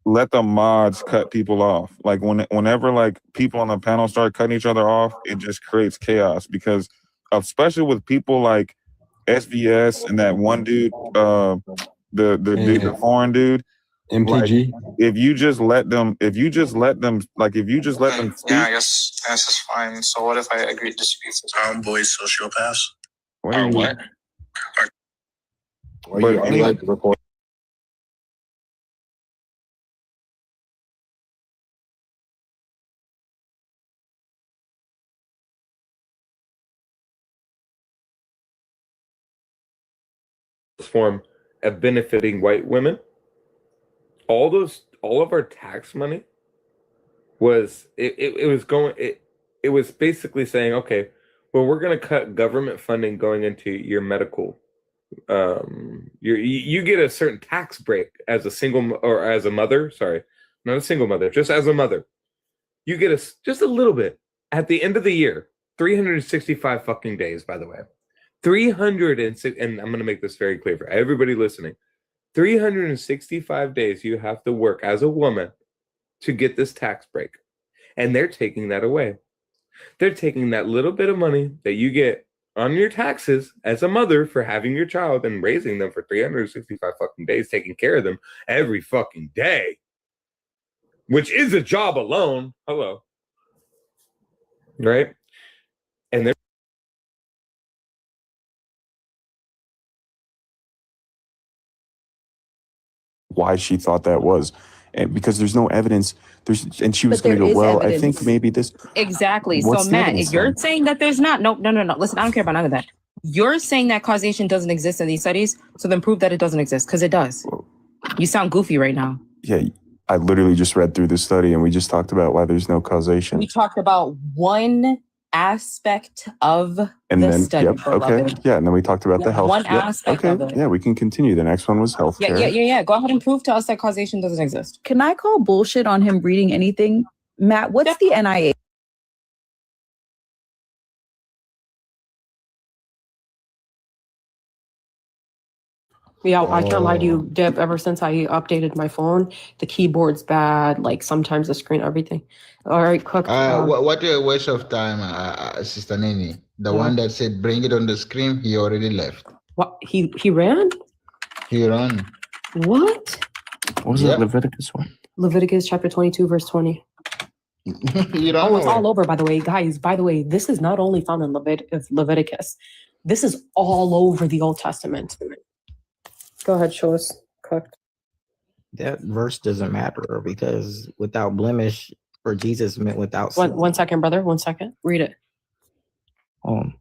let the mods cut people off. Like whenever like people on the panel start cutting each other off, it just creates chaos, because especially with people like SVS and that one dude, the foreign dude, MTG. Like, if you just let them speak. Yeah, I guess is fine. So what if I agree to dispute this? Boys, sociopaths. What? Are you like record? Form of benefiting white women. All of our tax money was it was basically saying, okay, well, we're going to cut government funding going into your medical. You get a certain tax break as a single or as a mother. Sorry, not a single mother, just as a mother. You get just a little bit at the end of the year. 365 fucking days, by the way. 306, and I'm going to make this very clear for everybody listening. 365 days you have to work as a woman to get this tax break. And they're taking that away. They're taking that little bit of money that you get on your taxes as a mother for having your child and raising them for 365 fucking days, taking care of them every fucking day, which is a job alone. Hello. Right? And they're why she thought that was, and because there's no evidence. And she was going to go, well, evidence. I think maybe this. Exactly. So Matt, if you're saying that there's not, no. Listen, I don't care about none of that. You're saying that causation doesn't exist in these studies, so then prove that it doesn't exist, because it does. Well, you sound goofy right now. Yeah, I literally just read through the study and we just talked about why there's no causation. We talked about one aspect of study. Yep, okay. Yeah, and then we talked about the health. One aspect of it. Yeah, we can continue. The next one was healthcare. Yeah. Go ahead and prove to us that causation doesn't exist. Can I call bullshit on him reading anything? Matt, what's the NIH? Yeah, I can't lie to you, Deb. Ever since I updated my phone, the keyboard's bad. Like sometimes the screen, everything. All right, cooked. What a waste of time, Sister Nini. The one that said bring it on the screen, he already left. What? He ran? He ran. What? What was it? Leviticus what? Leviticus chapter 22, verse 20. You don't it's all over, by the way. Guys, by the way, this is not only found in Leviticus. This is all over the Old Testament. Go ahead, show us. Cooked. That verse doesn't matter because without blemish for Jesus meant without sin. One second, brother. 1 second. Read it. Do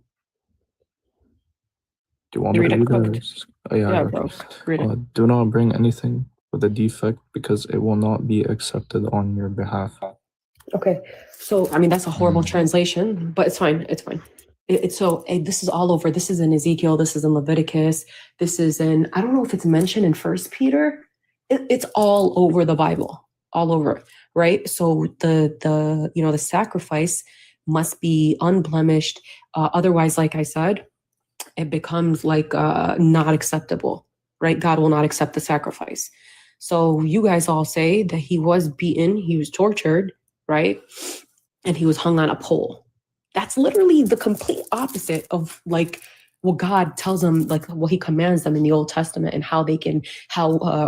you want me to read it? Oh, Yeah, bro. Read it. Do not bring anything with a defect because it will not be accepted on your behalf. Okay. So, I mean, that's a horrible translation, but it's fine. It's fine. This is all over. This is in Ezekiel. This is in Leviticus. This is in, I don't know if it's mentioned in First Peter. It's all over the Bible, all over, right? So the sacrifice must be unblemished. Otherwise, like I said, it becomes like not acceptable, right? God will not accept the sacrifice. So you guys all say that he was beaten, he was tortured, right? And he was hung on a pole. That's literally the complete opposite of like what God tells them, like what he commands them in the Old Testament and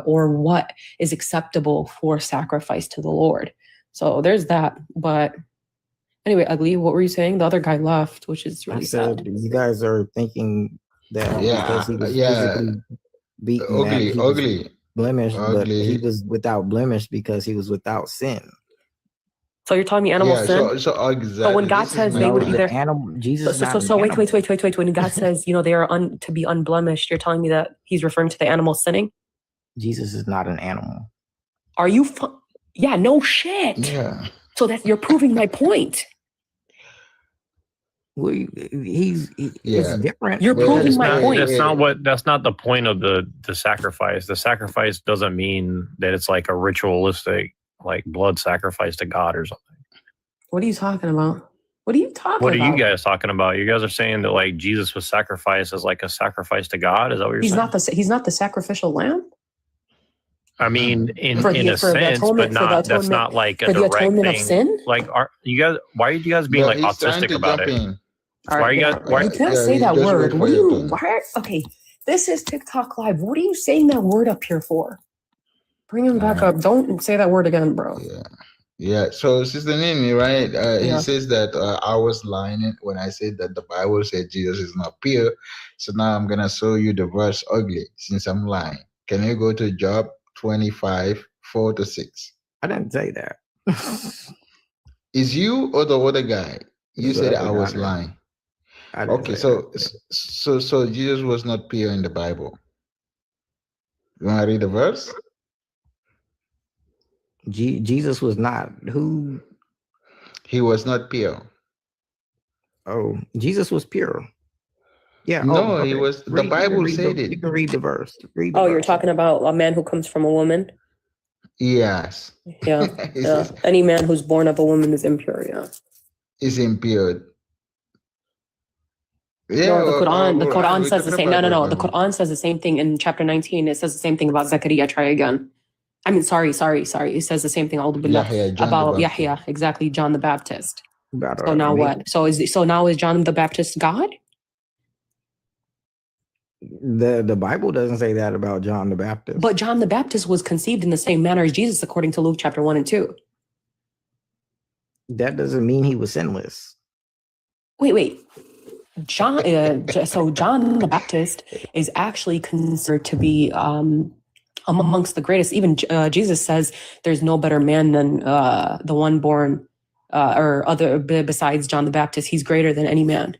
or what is acceptable for sacrifice to the Lord. So there's that. But anyway, Ugly, what were you saying? The other guy left, which is really sad. You guys are thinking that because he was physically beaten, ugly, blemish, but he was without blemish because he was without sin. So you're telling me animals sin? So exactly. But when God says they would be there, Jesus. So wait. When God says, they are to be unblemished, you're telling me that he's referring to the animal sinning? Jesus is not an animal. Are you? Yeah, no shit. Yeah. So that you're proving my point. Well, it's different. You're proving my point. That's not the point of the sacrifice. The sacrifice doesn't mean that it's like a ritualistic, like blood sacrifice to God or something. What are you talking about? What are you talking about? What are you guys talking about? You guys are saying that like Jesus was sacrificed as like a sacrifice to God? Is that what you're saying? He's not the sacrificial lamb? I mean, in a sense, but that's not like a direct thing. Of sin? Like, why are you guys being like autistic about it? You can't say that word. Okay, this is TikTok Live. What are you saying that word up here for? Bring him back up. Don't say that word again, bro. Yeah. So Sister Nini, right? He says that I was lying when I said that the Bible said Jesus is not pure. So now I'm gonna show you the verse ugly since I'm lying. Can you go to Job 25, 4-6? I didn't say that. Is you or the other guy? You said I was lying. Okay, so Jesus was not pure in the Bible. You want to read the verse? Jesus was not who? He was not pure. Oh, Jesus was pure. Yeah. No, he was. The Bible said it. You can read the verse. You're talking about a man who comes from a woman? Yes. Yeah. Any man who's born of a woman is impure. Yeah. Is impure. Yeah. No, the Quran says the same. No. The Quran says the same thing in chapter 19. It says the same thing about Zechariah. Try again. I mean, sorry. It says the same thing about Yahya. Exactly, John the Baptist. So now what? So now is John the Baptist God? The Bible doesn't say that about John the Baptist. But John the Baptist was conceived in the same manner as Jesus, according to Luke chapter 1 and 2. That doesn't mean he was sinless. Wait. John. So John the Baptist is actually considered to be amongst the greatest. Even Jesus says there's no better man than the one born or other besides John the Baptist. He's greater than any man.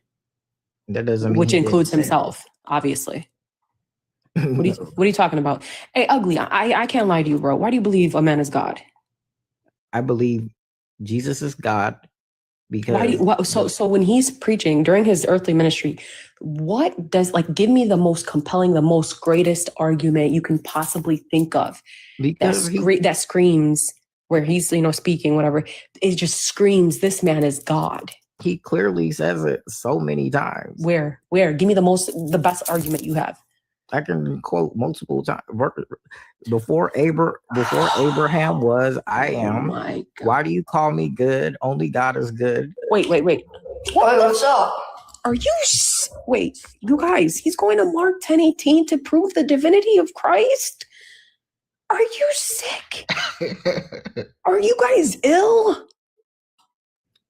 That doesn't mean which includes himself, obviously. What are you talking about? Hey, Ugly, I can't lie to you, bro. Why do you believe a man is God? I believe Jesus is God because so when he's preaching during his earthly ministry, what does give me the most compelling, the most greatest argument you can possibly think of that screams where he's speaking, whatever, it just screams this man is God. He clearly says it so many times. Where? Give me the best argument you have. I can quote multiple times. Before Abraham was, I am. my God. Why do you call me good? Only God is good. Wait. What's up? Are you wait, you guys, he's going to Mark 10:18 to prove the divinity of Christ? Are you sick? Are you guys ill?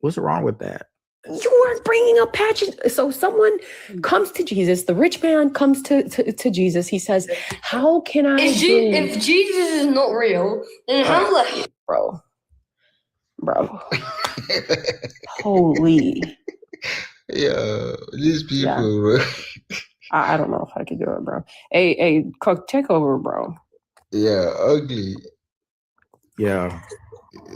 What's wrong with that? You are bringing up patches. So someone comes to Jesus. The rich man comes to Jesus. He says, "How can I?" If Jesus is not real, then how the bro? Holy. Yeah, these people, bro. I don't know if I could do it, bro. Hey, Cook, take over, bro. Yeah, ugly. Yeah.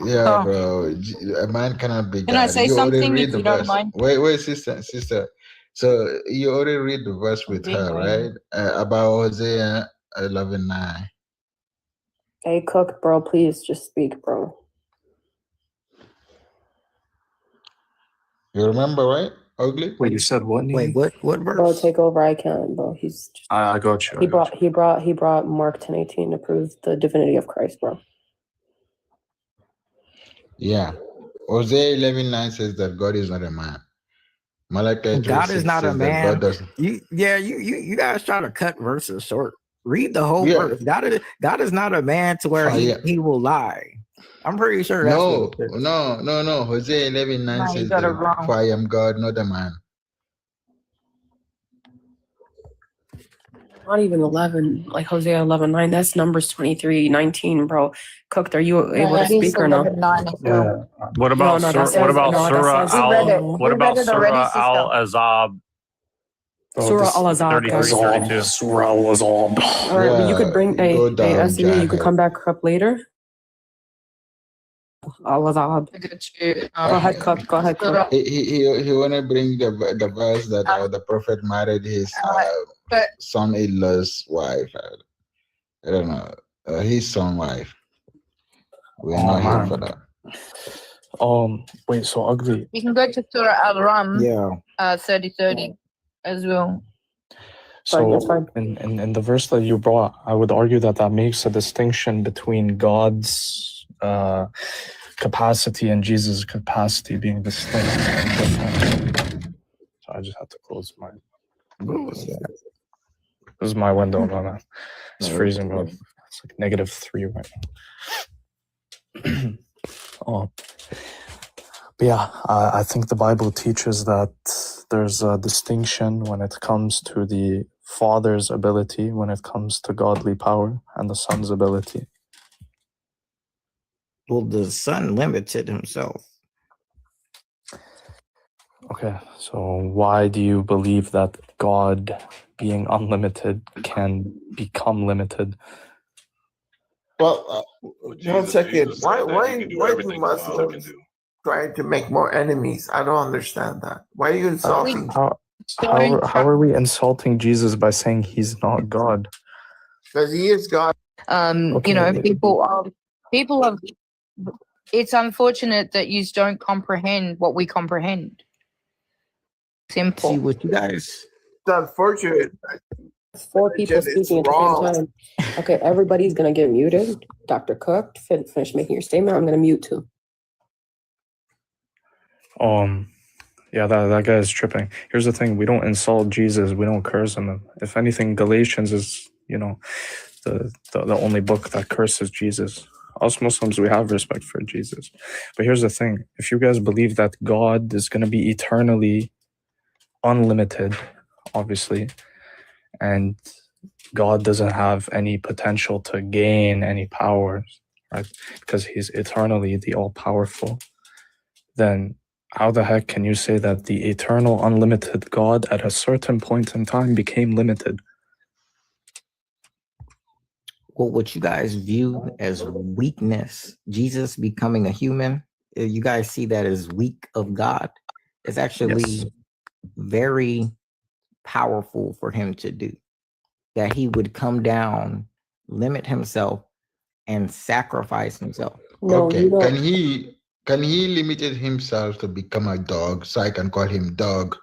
Yeah, Oh. bro. A man cannot be God. Can I say You already something read if the you don't verse. mind? Wait, sister. So you already read the verse with being her, annoying. right? About Hosea 11:9. Hey, Cook, bro, please just speak, bro. You remember, right? Ugly. Wait, you said what? Wait, what verse? Bro, take over. I can, bro. He's just, I got you. he brought Mark 10:18 to prove the divinity of Christ, bro. Yeah. Hosea 11:9 says that God is not a man. Malachi God 3:6 is not a says that God man. doesn't. You guys try to cut verses short. Read the whole Yeah. verse. God is not a man to where he will lie. I'm pretty sure that's No. what it says. No. Hosea 11:9 No, you says got it that wrong. for I am God, not a man. Not even 11, like Hosea 11:9. That's Numbers 23:19, bro. Cooked, are you able to That is speak or no? 11:9 as well. What about No, that says- no, that Surah says- We read it. What We about read it already, Surah sister. Al Azab? Surah Al Azab, guys. 33:32. Surah Al Azab. All right, but you could bring go a down, SMU. You could Jahil. come back up later. Al Azab. I got you. Go ahead, Cook. Go ahead, Cook. He wanna bring the verse that the prophet married his son-in-law's wife. I don't know, his son wife. We're not here for that. Wait, so ugly. You can go to Surah Al Ram. Yeah. 30:30 as well. So in the verse that you brought, I would argue that makes a distinction between God's capacity and Jesus' capacity being distinct and different. So I just have to close my. This is my window, man. It's freezing, bro. It's like -3 right now. But yeah, I think the Bible teaches that there's a distinction when it comes to the Father's ability, when it comes to godly power, and the Son's ability. Well, the Son limited himself. Okay, so why do you believe that God, being unlimited, can become limited? Well, 1 second. Why do Muslims trying to make more enemies? I don't understand that. Why are you insulting? How are we insulting Jesus by saying he's not God? Because he is God. You know, people have. It's unfortunate that you don't comprehend what we comprehend. Simple. See what you guys. It's unfortunate. 4 people speaking at the same time. Okay, everybody's gonna get muted. Dr. Cook, finish making your statement. I'm gonna mute too. Yeah, that guy is tripping. Here's the thing: we don't insult Jesus, we don't curse him. If anything, Galatians is, the only book that curses Jesus. Us Muslims, we have respect for Jesus. But here's the thing: if you guys believe that God is going to be eternally unlimited, obviously, and God doesn't have any potential to gain any powers, right? Because he's eternally the all-powerful, then how the heck can you say that the eternal unlimited God at a certain point in time became limited? Well, what you guys view as weakness, Jesus becoming a human, you guys see that as weak of God. It's actually very powerful for him to do. That he would come down, limit himself, and sacrifice himself. Okay, can he limited himself to become a dog so I can call him dog?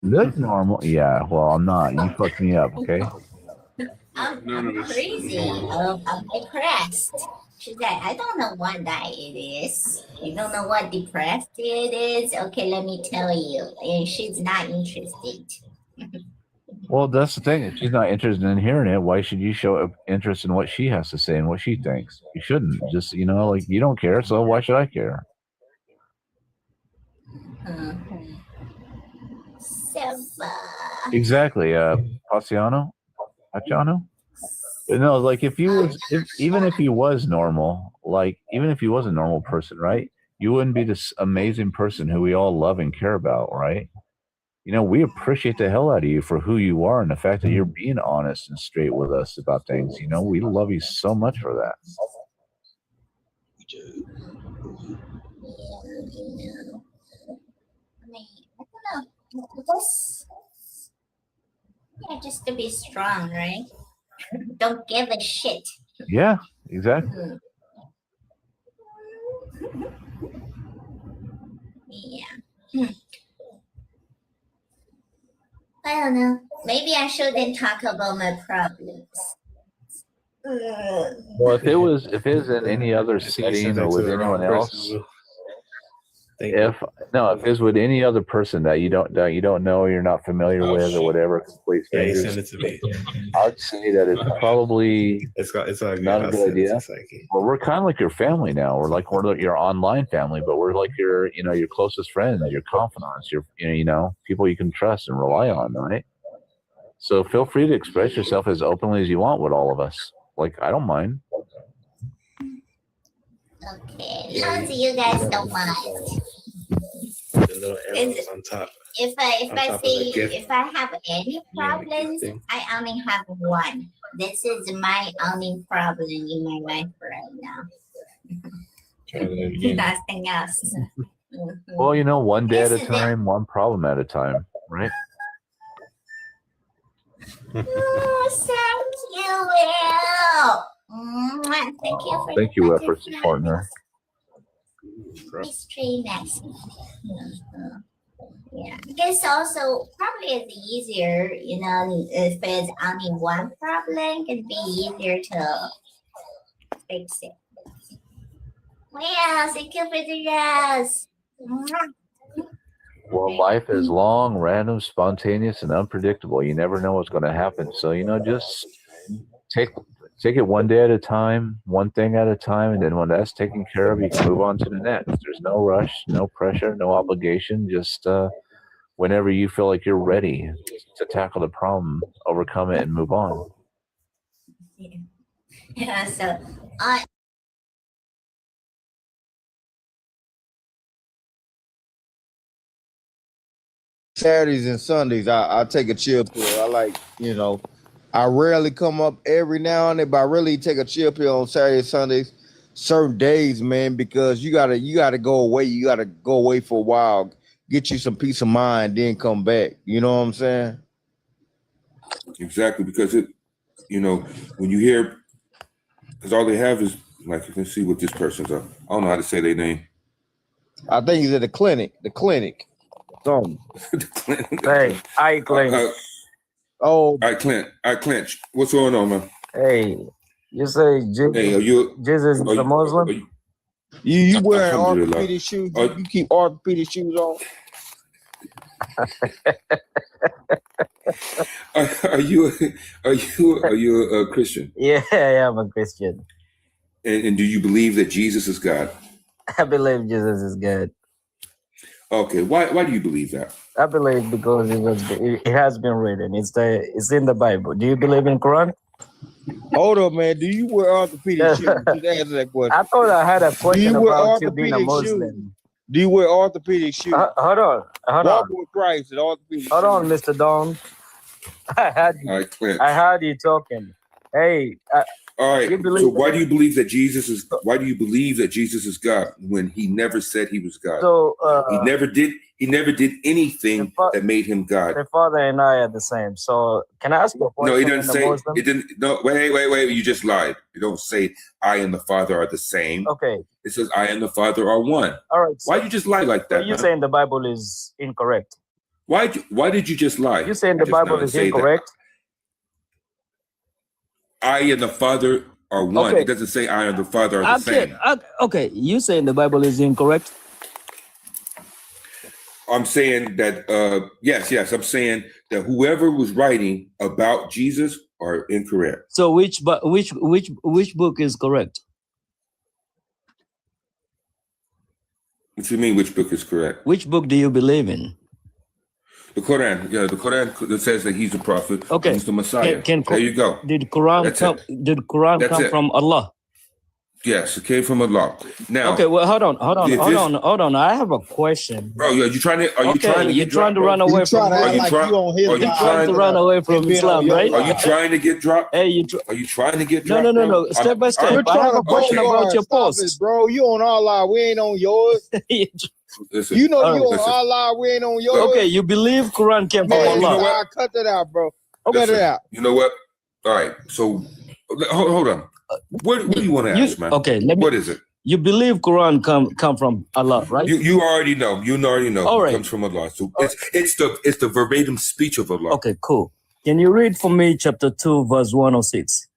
Look normal. Yeah, well, I'm not. You fucked me up, okay? I'm crazy. I'm depressed. She's like, I don't know what that it is. You don't know what depressed it is? Okay, let me tell you. And she's not interested. Well, that's the thing. If she's not interested in hearing it, why should you show interest in what she has to say and what she thinks? You shouldn't. Just, like, you don't care, so why should I care? Exactly. Paciano? No, like if even if he was normal, like even if he was a normal person, right? You wouldn't be this amazing person who we all love and care about, right? We appreciate the hell out of you for who you are and the fact that you're being honest and straight with us about things. We love you so much for that. Just to be strong, right? Don't give a shit. Yeah, exactly. Yeah. I don't know. Maybe I shouldn't talk about my problems. Well, if it was in any other setting or with anyone else, if it was with any other person that you don't know, you're not familiar with, or whatever, complete strangers, send it to me. I'd say that it's probably it's not a good idea. Well, we're kind of like your family now. We're like your online family, but we're like your closest friends, your confidants, your people you can trust and rely on, right? So feel free to express yourself as openly as you want with all of us. Like, I don't mind. Okay, as long as you guys don't mind. The little arrows on top. If I have any problems, I only have one. This is my only problem in my life right now. Nothing else. Well, one day at a time, one problem at a time, right? Thank you, Will. Thank you for supporting her. Mystery next. Yeah, I guess also probably it's easier, if there's only one problem, it can be easier to fix it. Well, thank you for the rest. Well, life is long, random, spontaneous, and unpredictable. You never know what's going to happen. So, just take it one day at a time, one thing at a time, and then when that's taken care of, you can move on to the next. There's no rush, no pressure, no obligation. Just whenever you feel like you're ready to tackle the problem, overcome it, and move on. Yeah, so Saturdays and Sundays, I take a chill pill. I rarely come up every now and then, but I really take a chill pill on Saturdays, Sundays, certain days, man, because you gotta go away. You gotta go away for a while, get you some peace of mind, then come back. You know what I'm saying? Exactly, because when you hear, because all they have is let's see what this person's up. I don't know how to say their name. I think he's at the clinic. Hey, hi, Clint. All right, Clint. What's going on, man? Hey, you say Jesus is a Muslim? You wear orthopedic shoes? You keep orthopedic shoes on? Are you a Christian? Yeah, I am a Christian. And do you believe that Jesus is God? I believe Jesus is God. Okay, why do you believe that? I believe because it has been written. It's in the Bible. Do you believe in Quran? Hold up, man. Do you wear orthopedic shoes? Just answer that question. I thought I had a question about you being a Muslim. Do you wear orthopedic shoes? Hold on. Walking with Christ and orthopedic Hold on, Mr. Don. I heard you talking. Hey. All right. So why do you believe that Jesus is God when he never said he was God? So he never did anything that made him God. The Father and I are the same. So can I ask you a question? No, he doesn't say it didn't. No, wait. You just lied. You don't say I and the Father are the same. Okay. It says I and the Father are one. All right. Why you just lie like that? So you're saying the Bible is incorrect? Why did you just lie? You saying the just now Bible and is say that incorrect? I and the Father are one? Okay. It doesn't say I and the Father are the same. Okay, you saying the Bible is incorrect? I'm saying that yes, I'm saying that whoever was writing about Jesus are incorrect. So which book is correct? What do you mean? Which book is correct? Which book do you believe in? The Quran. Yeah, the Quran that says that he's the prophet. Okay, He's the Messiah. Can there you go. Did Quran That's come? it. Did Quran That's come it. from Allah? Yes, it came from Allah. Now, Okay, well, hold on. I have a question. Bro, are you trying to? Are you Okay, trying to? you're get trying dropped, to bro? run away from? Are you trying to run away from Islam, right? Are you trying to get dropped? Hey, Are you trying to get dropped? No. Step by step. I have a question about your post, bro. You on Allah? We ain't on yours. Listen, you know you on listen. Allah? We ain't on yours. Okay, you believe Quran came from Allah? You know what? Cut that out, bro. Cut it out. You know what? All right. So hold on. What do you want to ask, man? Okay, what is it? You believe Quran come from Allah, right? You already know. You already know. All right. It comes from Allah. So it's the verbatim speech of Allah. Okay, cool. Can you read for me chapter 2, verse 106?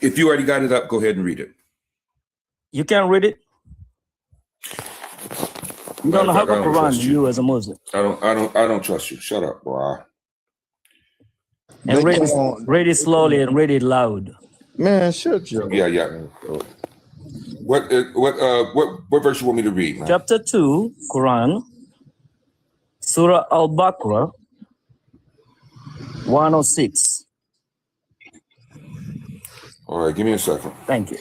If you already got it up, go ahead and read it. You can't read it? You don't have a Quran, you as a Muslim. I don't trust you. Shut up, bro. And read it slowly and read it loud. Man, shut your. Yeah. What verse you want me to read, man? Chapter 2, Quran, Surah Al-Baqarah, 106. All right, give me a second. Thank you.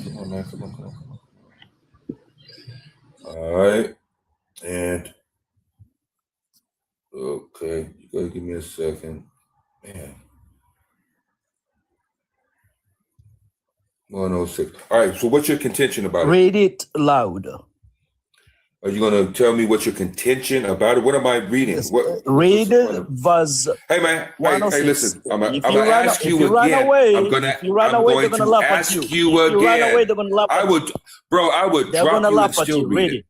Come on, man. Come on. All right. And okay, you gotta give me a second. Man. 106. All right, so what's your contention about it? Read it loud. Are you going to tell me what's your contention about it? What am I reading? Read verse. Hey, man. Hey, listen. I'm going to ask you again. I'm going to ask you again. I would drop you and still read it.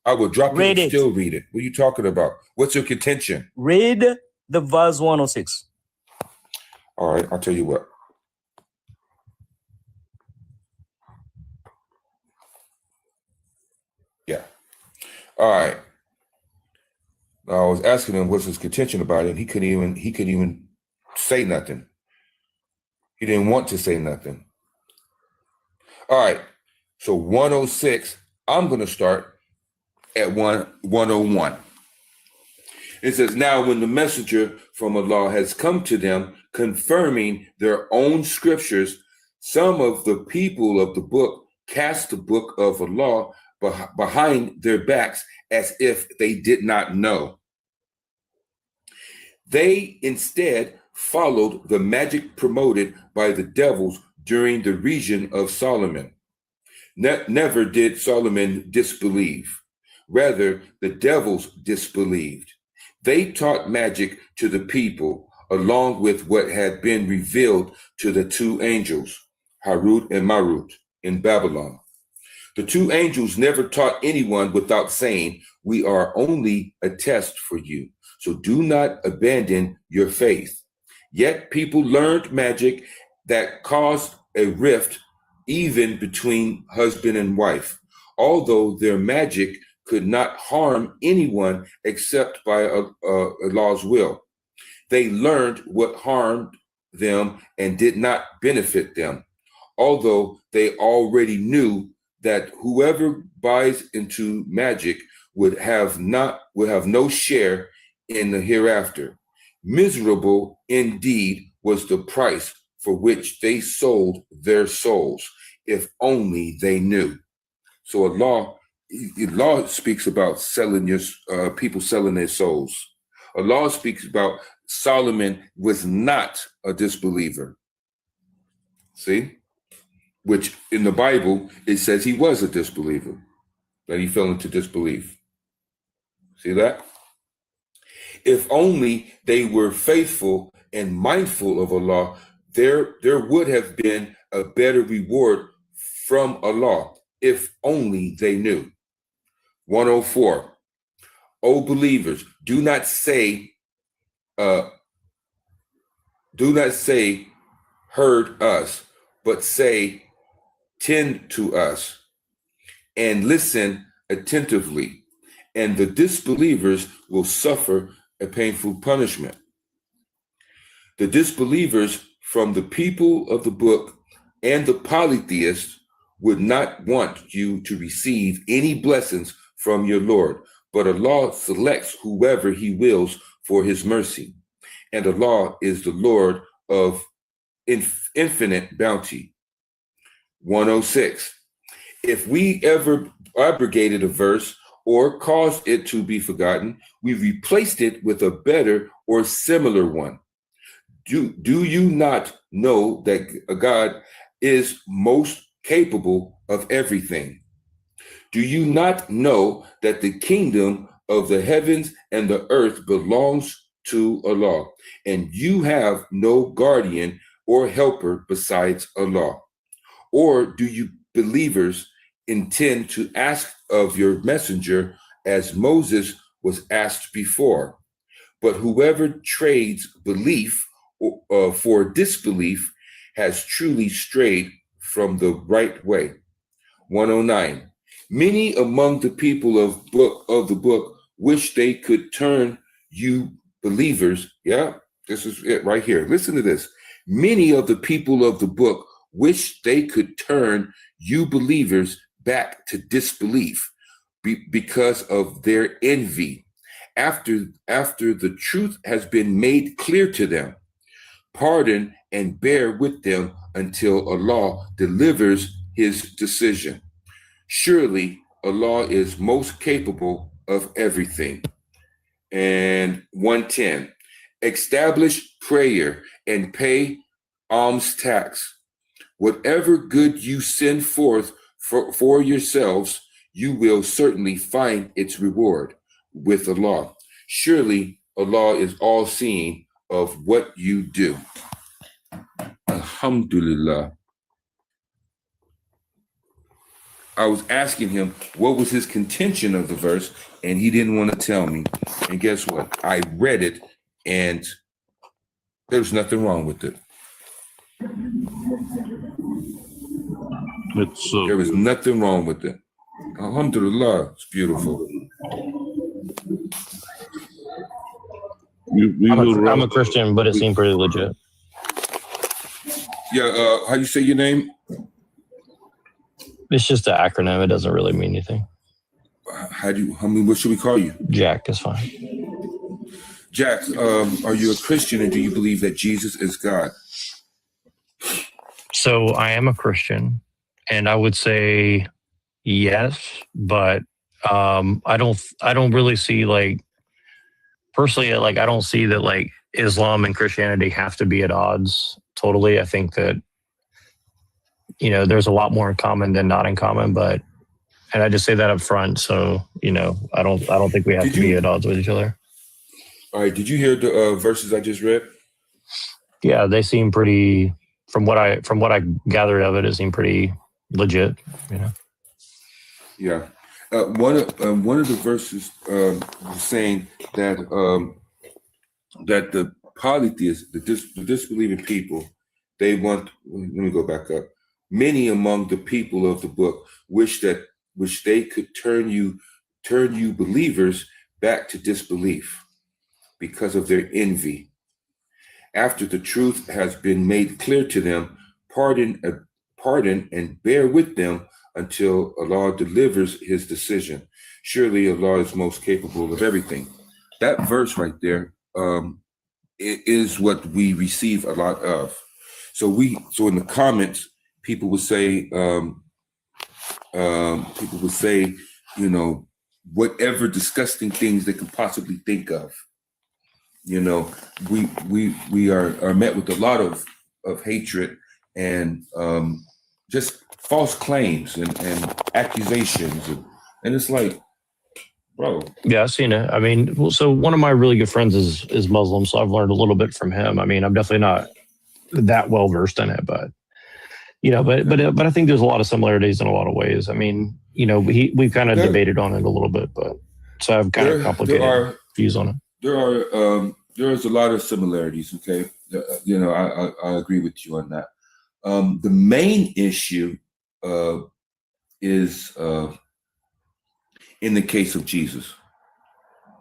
I would drop you and still read it. What are you talking about? What's your contention? Read the verse 106. All right, I'll tell you what. Yeah. All right. I was asking him what's his contention about it, and he couldn't even say nothing. He didn't want to say nothing. All right. So 106, I'm going to start at 101. It says, now when the messenger from Allah has come to them, confirming their own scriptures, some of the people of the book cast the book of Allah behind their backs as if they did not know. They instead followed the magic promoted by the devils during the reign of Solomon. Never did Solomon disbelieve. Rather, the devils disbelieved. They taught magic to the people, along with what had been revealed to the two angels, Harut and Marut, in Babylon. The two angels never taught anyone without saying, we are only a test for you, so do not abandon your faith. Yet people learned magic that caused a rift even between husband and wife, although their magic could not harm anyone except by Allah's will. They learned what harmed them and did not benefit them, although they already knew that whoever buys into magic would have no share in the hereafter. Miserable indeed was the price for which they sold their souls, if only they knew. So Allah speaks about selling people selling their souls. Allah speaks about Solomon was not a disbeliever. See? Which in the Bible, it says he was a disbeliever, that he fell into disbelief. See that? If only they were faithful and mindful of Allah, there would have been a better reward from Allah, if only they knew. 104. O believers, do not say, heard us, but say, tend to us, and listen attentively, and the disbelievers will suffer a painful punishment. The disbelievers from the people of the book and the polytheists would not want you to receive any blessings from your Lord, but Allah selects whoever he wills for his mercy. And Allah is the Lord of infinite bounty. 106. If we ever abrogated a verse or caused it to be forgotten, we replaced it with a better or similar one. Do you not know that God is most capable of everything? Do you not know that the kingdom of the heavens and the earth belongs to Allah, and you have no guardian or helper besides Allah? Or do you believers intend to ask of your messenger as Moses was asked before? But whoever trades belief for disbelief has truly strayed from the right way. 109. Many among the people of the book wish they could turn you believers. Yeah, this is it right here. Listen to this. Many of the people of the book wish they could turn you believers back to disbelief because of their envy. After the truth has been made clear to them, pardon and bear with them until Allah delivers his decision. Surely Allah is most capable of everything. And 110, establish prayer and pay alms tax. Whatever good you send forth for yourselves, you will certainly find its reward with Allah. Surely Allah is all seeing of what you do. Alhamdulillah. I was asking him what was his contention of the verse, and he didn't want to tell me. And guess what? I read it, and there's nothing wrong with it. There was nothing wrong with it. Alhamdulillah, it's beautiful. I'm a Christian, but it seemed pretty legit. Yeah, how you say your name? It's just an acronym. It doesn't really mean anything. What should we call you? Jack is fine. Jack, are you a Christian and do you believe that Jesus is God? So I am a Christian, and I would say yes, but I don't really see, like, personally, like, I don't see that, like, Islam and Christianity have to be at odds totally. I think that, you know, there's a lot more in common than not in common, and I just say that up front. So, you know, I don't think we have to be at odds with each other. All right. Did you hear the verses I just read? Yeah, they seem pretty, from what I gathered of it, it seemed pretty legit, you know? Yeah. One of the verses was saying that that the polytheists, the disbelieving people, they want. Let me go back up. Many among the people of the book wish they could turn you believers back to disbelief because of their envy. After the truth has been made clear to them, pardon and bear with them until Allah delivers his decision. Surely Allah is most capable of everything. That verse right there is what we receive a lot of. So in the comments, people would say, you know, whatever disgusting things they could possibly think of. You know, we are met with a lot of hatred and just false claims and accusations, and it's like, bro. Yeah, I've seen it. I mean, so one of my really good friends is Muslim, so I've learned a little bit from him. I mean, I'm definitely not that well versed in it, but But I think there's a lot of similarities in a lot of ways. I mean, we've kind of debated on it a little bit, but so I've kind of complicated views on it. There's a lot of similarities. Okay, I agree with you on that. The main issue is in the case of Jesus.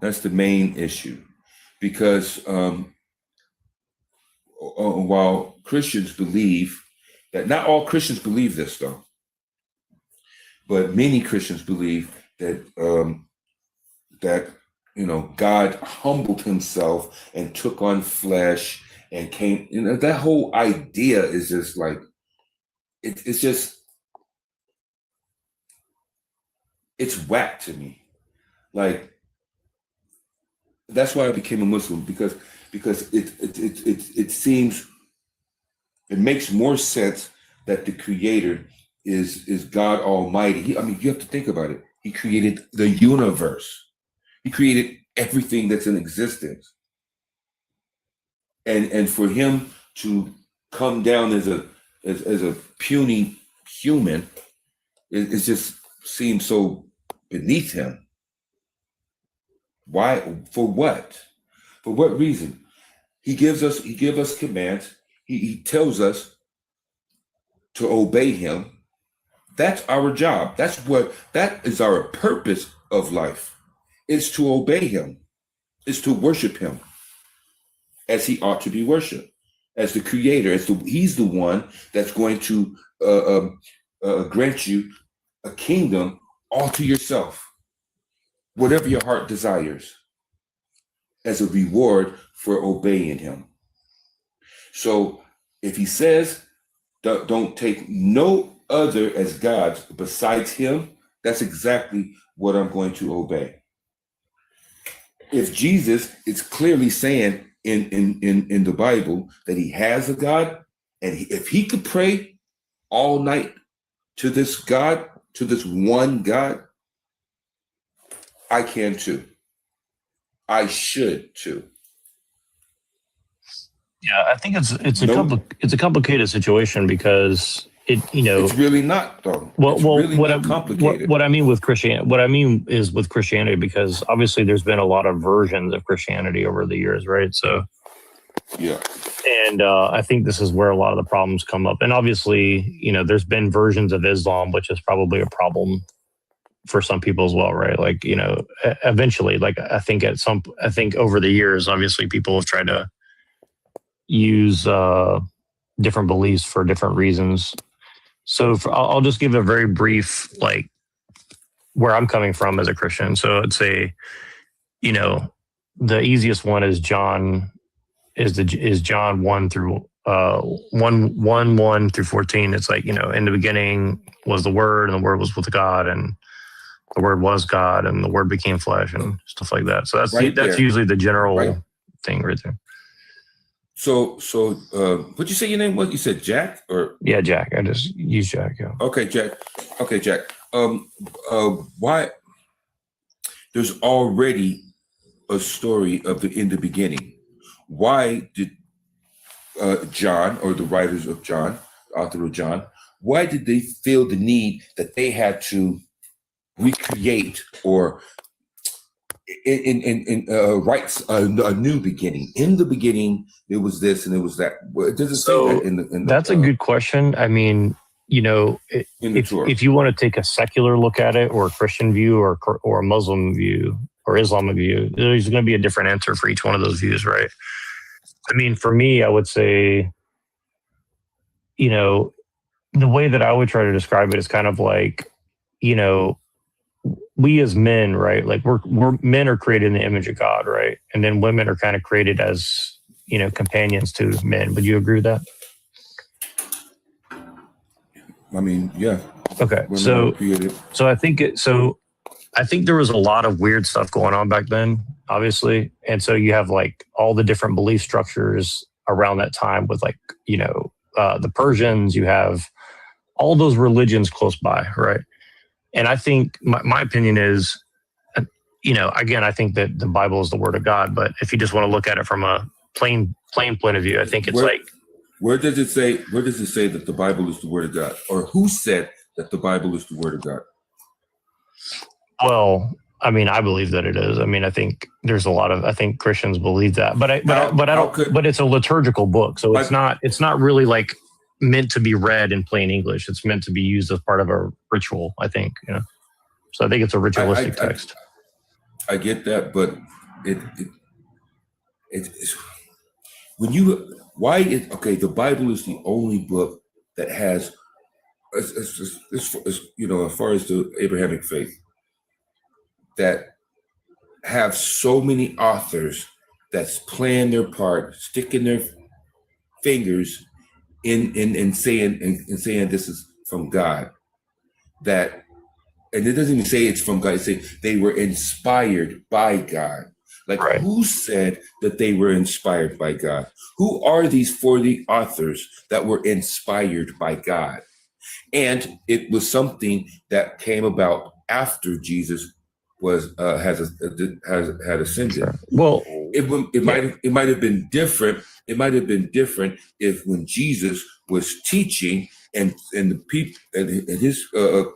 That's the main issue, because while Christians believe that, not all Christians believe this though, but many Christians believe that God humbled himself and took on flesh and came. That whole idea is just like it's whack to me. Like, that's why I became a Muslim, because it seems, it makes more sense that the Creator is God Almighty. You have to think about it. He created the universe. He created everything that's in existence. And for him to come down as a puny human, it just seems so beneath him. Why? For what? For what reason? He gives us commands. He tells us to obey him. That's our job. That is our purpose of life. It's to obey him. It's to worship him as he ought to be worshipped, as the Creator. He's the one that's going to grant you a kingdom all to yourself, whatever your heart desires, as a reward for obeying him. So if he says, don't take no other as gods besides him, that's exactly what I'm going to obey. If Jesus is clearly saying in the Bible that he has a God, and if he could pray all night to this God, to this one God, I can too. I should too. Yeah, I think it's a complicated situation, because it's really not though. Complicated. What I mean with Christianity, because obviously there's been a lot of versions of Christianity over the years, right? So yeah, and I think this is where a lot of the problems come up. And obviously, there's been versions of Islam, which is probably a problem for some people as well, right? Like, eventually, like I think over the years, obviously people have tried to use different beliefs for different reasons. So I'll just give a very brief, like, where I'm coming from as a Christian. So I'd say, the easiest one is John 1 through 1 through 14. It's like, in the beginning was the Word, and the Word was with God, and the Word was God, and the Word became flesh, and stuff like that. So that's usually the general thing right there. So what'd you say your name was? You said Jack, or? Yeah, Jack. I just use Jack. Yeah. Okay, Jack. Why? There's already a story in the beginning. Why did John, or the writers of John, author of John, why did they feel the need that they had to recreate or write a new beginning? In the beginning, there was this and there was that. It doesn't say that in the that's a good question. I mean, if you want to take a secular look at it, or a Christian view, or a Muslim view, or Islamic view, there's going to be a different answer for each one of those views, right? I mean, for me, I would say, the way that I would try to describe it is kind of like, we as men, right? Like we're men are created in the image of God, right? And then women are kind of created as, companions to men. Would you agree with that? I mean, yeah. Okay. So I think there was a lot of weird stuff going on back then, obviously. And so you have like all the different belief structures around that time with like, the Persians, you have all those religions close by, right? And I think my opinion is, again, I think that the Bible is the Word of God. But if you just want to look at it from a plain point of view, I think it's Where does it say that the Bible is the Word of God, or who said that the Bible is the Word of God? Well, I mean, I believe that it is. I mean, I think there's a lot of, I think Christians believe that, but I don't, but it's a liturgical book. So it's not really like meant to be read in plain English. It's meant to be used as part of a ritual, I think, you know? So I think it's a ritualistic text. I get that, but it's when you, okay, the Bible is the only book that has, you know, as far as the Abrahamic faith, that have so many authors that's playing their part, sticking their fingers in saying this is from God. That, and it doesn't even say it's from God. It says they were inspired by God. Like, who said that they were inspired by God? Who are these 40 authors that were inspired by God? And it was something that came about after Jesus was had ascended. Well, it might have been different. It might have been different if when Jesus was teaching and the people and his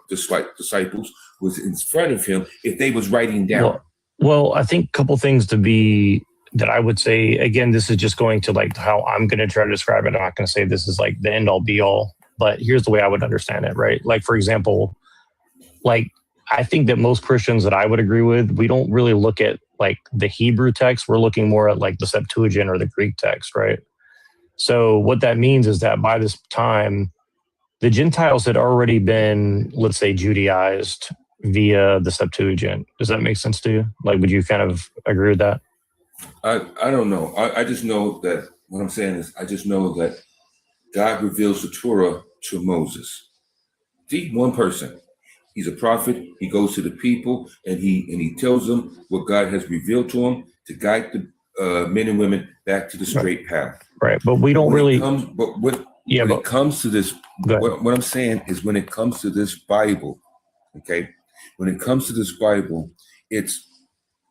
disciples was in front of him, if they was writing down. Well, I think a couple things that I would say, again, this is just going to like how I'm going to try to describe it. I'm not going to say this is like the end all be all, but here's the way I would understand it, right? Like, for example, like, I think that most Christians that I would agree with, we don't really look at like the Hebrew text. We're looking more at like the Septuagint or the Greek text, right? So what that means is that by this time, the Gentiles had already been, let's say, Judaized via the Septuagint. Does that make sense to you? Like, would you kind of agree with that? I don't know. I just know that what I'm saying is I just know that God reveals the Torah to Moses. See, one person. He's a prophet. He goes to the people and he tells them what God has revealed to him to guide the men and women back to the straight path. Right, but we don't really. When it comes to this, what I'm saying is when it comes to this Bible, okay, when it comes to this Bible, it's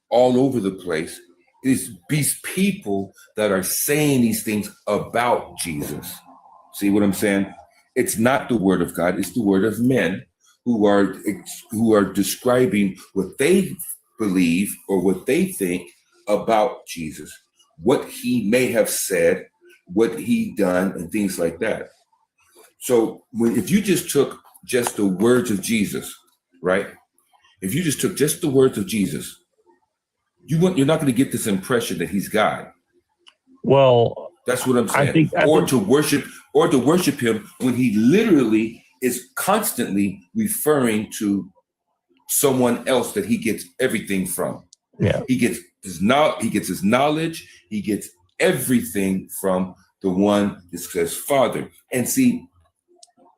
all over the place. It's these people that are saying these things about Jesus. See what I'm saying? It's not the word of God. It's the word of men who are describing what they believe or what they think about Jesus, what he may have said, what he done, and things like that. So if you just took just the words of Jesus, right? If you just took just the words of Jesus, you're not going to get this impression that he's God. Well, that's what I'm saying. To worship him when he literally is constantly referring to someone else that he gets everything from. Yeah. He gets his knowledge, he gets everything from the one that says Father. And see,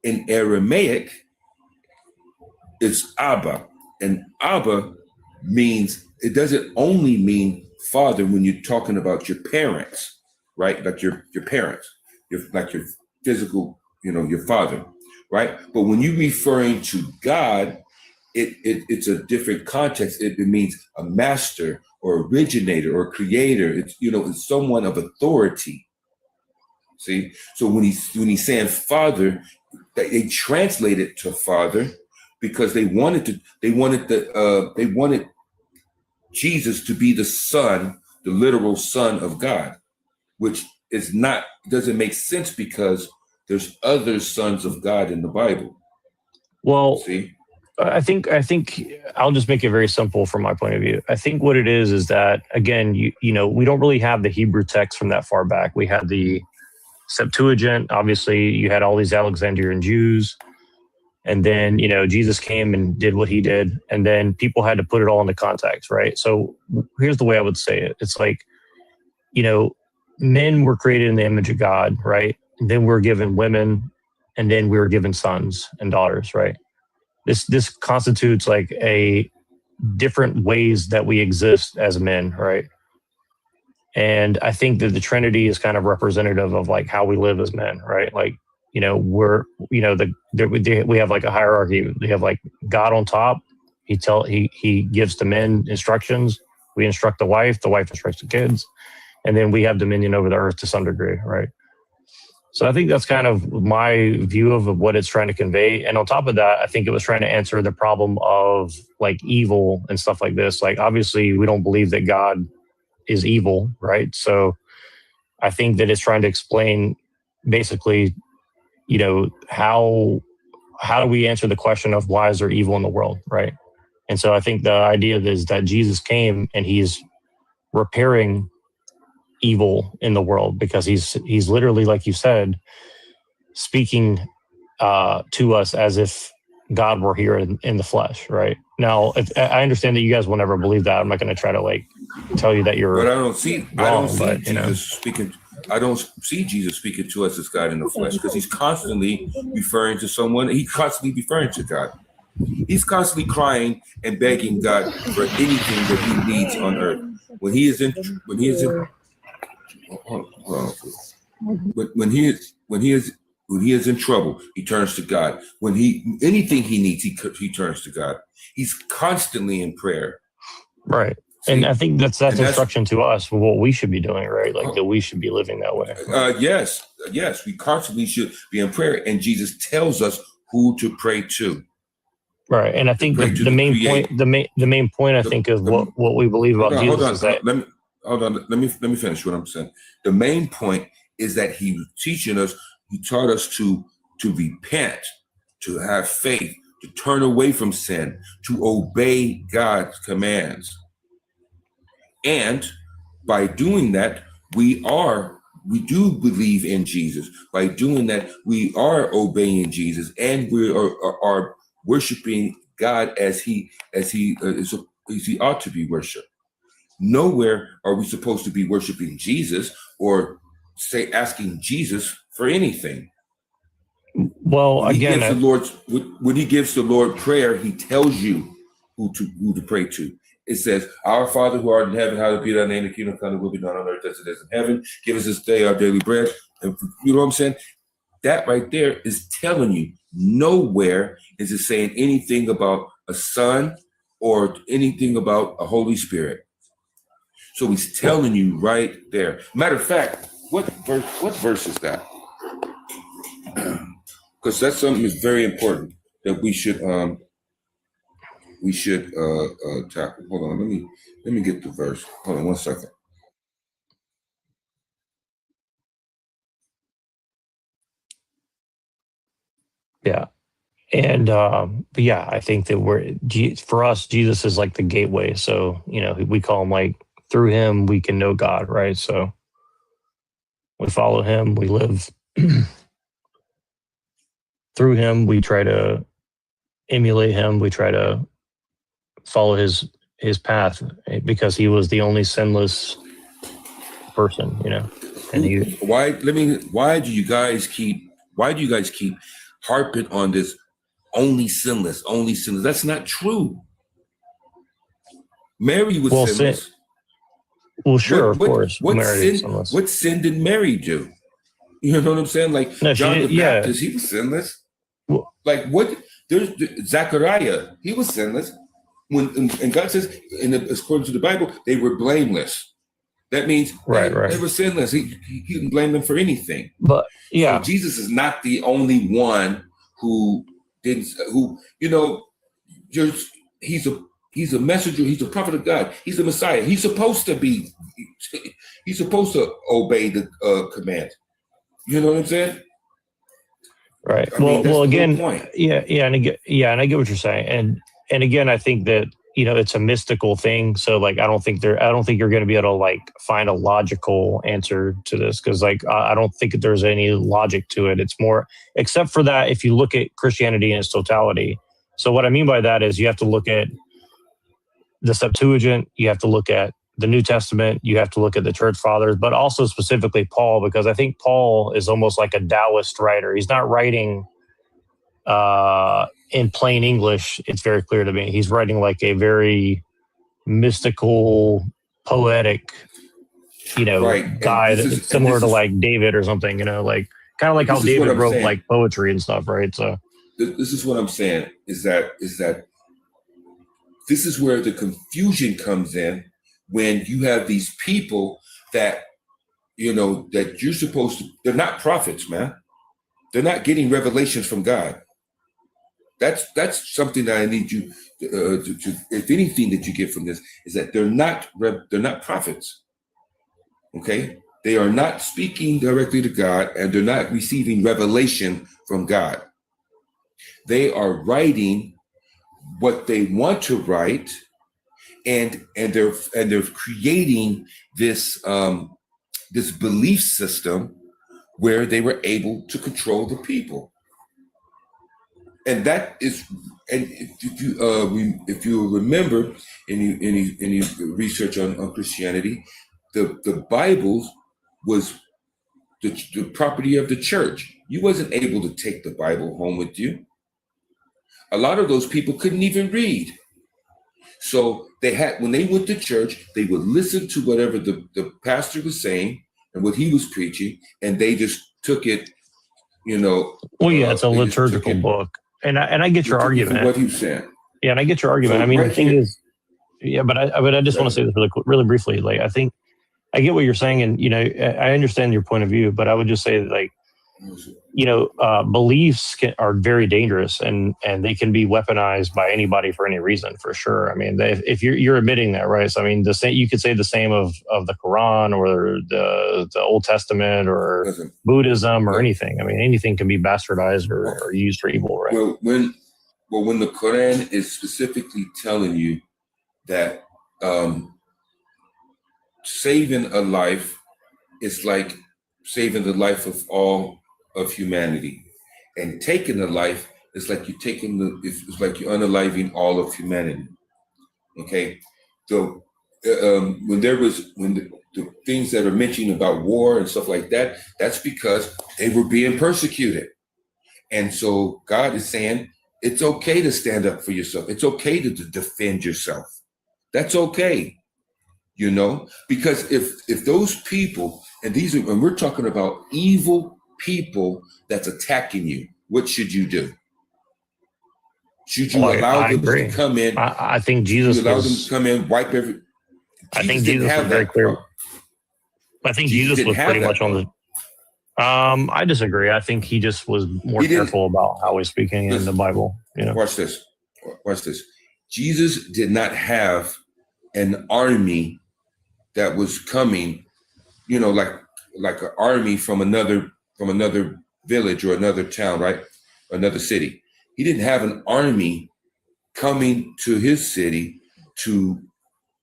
in Aramaic, it's Abba. And Abba means, it doesn't only mean father when you're talking about your parents, right? Like your parents, like your physical, your father, right? But when you're referring to God, it's a different context. It means a master or originator or creator. It's someone of authority. See, so when he's saying father, they translate it to father because they wanted Jesus to be the son, the literal son of God, which doesn't make sense because there's other sons of God in the Bible. Well, see, I think I'll just make it very simple from my point of view. I think what it is that, again, we don't really have the Hebrew text from that far back. We had the Septuagint. Obviously, you had all these Alexandrian Jews. And then, Jesus came and did what he did. And then people had to put it all into context, right? So here's the way I would say it. It's like, men were created in the image of God, right? And then we're given women, and then we were given sons and daughters, right? This constitutes like a different ways that we exist as men, right? And I think that the Trinity is kind of representative of like how we live as men, right? Like, we have like a hierarchy. We have like God on top. He gives the men instructions. We instruct the wife instructs the kids. And then we have dominion over the earth to some degree, right? So I think that's kind of my view of what it's trying to convey. And on top of that, I think it was trying to answer the problem of like evil and stuff like this. Like, obviously, we don't believe that God is evil, right? So I think that it's trying to explain basically, you know, how do we answer the question of why is there evil in the world, right? And so I think the idea is that Jesus came and he's repairing evil in the world, because he's literally, like you said, speaking to us as if God were here in the flesh, right? Now, I understand that you guys will never believe that. I'm not going to try to like tell you that you're But I don't see wrong, Jesus speaking. I don't see Jesus speaking to us as God in the flesh, because he's constantly referring to someone. He's constantly referring to God. He's constantly crying and begging God for anything that he needs on earth. When he is in trouble, he turns to God. When anything he needs, he turns to God. He's constantly in prayer. Right. See? And I think that's instruction to us for what we should be doing, right? Like that we should be living that way. Yes, we constantly should be in prayer, and Jesus tells us who to pray to. Right. And I think the main point, I think, of what we believe about Jesus is that. Let me finish what I'm saying. The main point is that he taught us to repent, to have faith, to turn away from sin, to obey God's commands. And by doing that, we do believe in Jesus. By doing that, we are obeying Jesus, and we are worshiping God as he ought to be worshipped. Nowhere are we supposed to be worshiping Jesus or asking Jesus for anything. Well, when again, when he gives the Lord prayer, he tells you who to pray to. It says, "Our Father who art in heaven, hallowed be thy name. The kingdom come, will be done on earth as it is in heaven. Give us this day our daily bread." And you know what I'm saying? That right there is telling you. Nowhere is it saying anything about a son or anything about a Holy Spirit. So he's telling you right there. Matter of fact, what verse is that? Because that's something that's very important that we should tackle. Hold on, let me get the verse. Hold on 1 second. Yeah. And but yeah, I think that for us, Jesus is like the gateway. So, you know, we call him, like, through him we can know God, right? So we follow him, we live through him, we try to emulate him, we try to follow his path, because he was the only sinless person, you know. And why do you guys keep harping on this only sinless? That's not true. Mary was sinless. Well, sure, of course. What sin did Mary do? You know what I'm saying? Like, no, John the Baptist, he was sinless. Well, like, there's Zechariah, he was sinless. And God says, according to the Bible, they were blameless. That means they were sinless. He didn't blame them for anything. But yeah, so Jesus is not the only one who didn't. He's a messenger. He's a prophet of God. He's the Messiah. He's supposed to obey the command. You know what I'm saying? Right. Well, again, yeah, and I get what you're saying, and again, I think that, you know, it's a mystical thing. So, like, I don't think you're going to be able to, like, find a logical answer to this, because, like, I don't think that there's any logic to it. It's more, except for that, if you look at Christianity in its totality. So what I mean by that is you have to look at the Septuagint, you have to look at the New Testament, you have to look at the church fathers, but also specifically Paul, because I think Paul is almost like a Taoist writer. He's not writing in plain English. It's very clear to me. He's writing like a very mystical, poetic, you know, guy that's similar to like David or something, you know, like kind of like how David wrote like poetry and stuff, right? So this is what I'm saying is that this is where the confusion comes in, when you have these people that that you're supposed to, they're not prophets, man. They're not getting revelations from God. That's something that I need you to if anything that you get from this is that they're not prophets. Okay? They are not speaking directly to God, and they're not receiving revelation from God. They are writing what they want to write, and they're creating this this belief system where they were able to control the people. And that is, and if you remember any research on Christianity, the Bible was the property of the church. You wasn't able to take the Bible home with you. A lot of those people couldn't even read. So when they went to church, they would listen to whatever the pastor was saying and what he was preaching, and they just took it, Well, yeah, it's a liturgical book. And I get your argument. What you said. Yeah, and I get your argument. So I mean, right the thing here- is, yeah, but I just want to say this really briefly. Like, I think I get what you're saying, and I understand your point of view, but I would just say, like, beliefs are very dangerous, and they can be weaponized by anybody for any reason, for sure. I mean, if you're admitting that, right? So I mean, you could say the same of the Quran or the Old Testament or Buddhism or anything. I mean, anything can be bastardized or used for evil, right? Well, when the Quran is specifically telling you that saving a life is like saving the life of all of humanity, and taking a life is like it's like you're unaliving all of humanity. Okay, so when the things that are mentioned about war and stuff like that, that's because they were being persecuted, and so God is saying it's okay to stand up for yourself. It's okay to defend yourself. That's okay. Because if those people, and we're talking about evil people that's attacking you, what should you do? Should you allow them to come in? I think Jesus allow them to come in, wipe every. I think Jesus was very clear. I think Jesus was pretty much on the. I disagree. I think he just was more careful about how he's speaking in the Bible. Watch this. Jesus did not have an army that was coming, like an army from another village or another town, right? Another city. He didn't have an army coming to his city to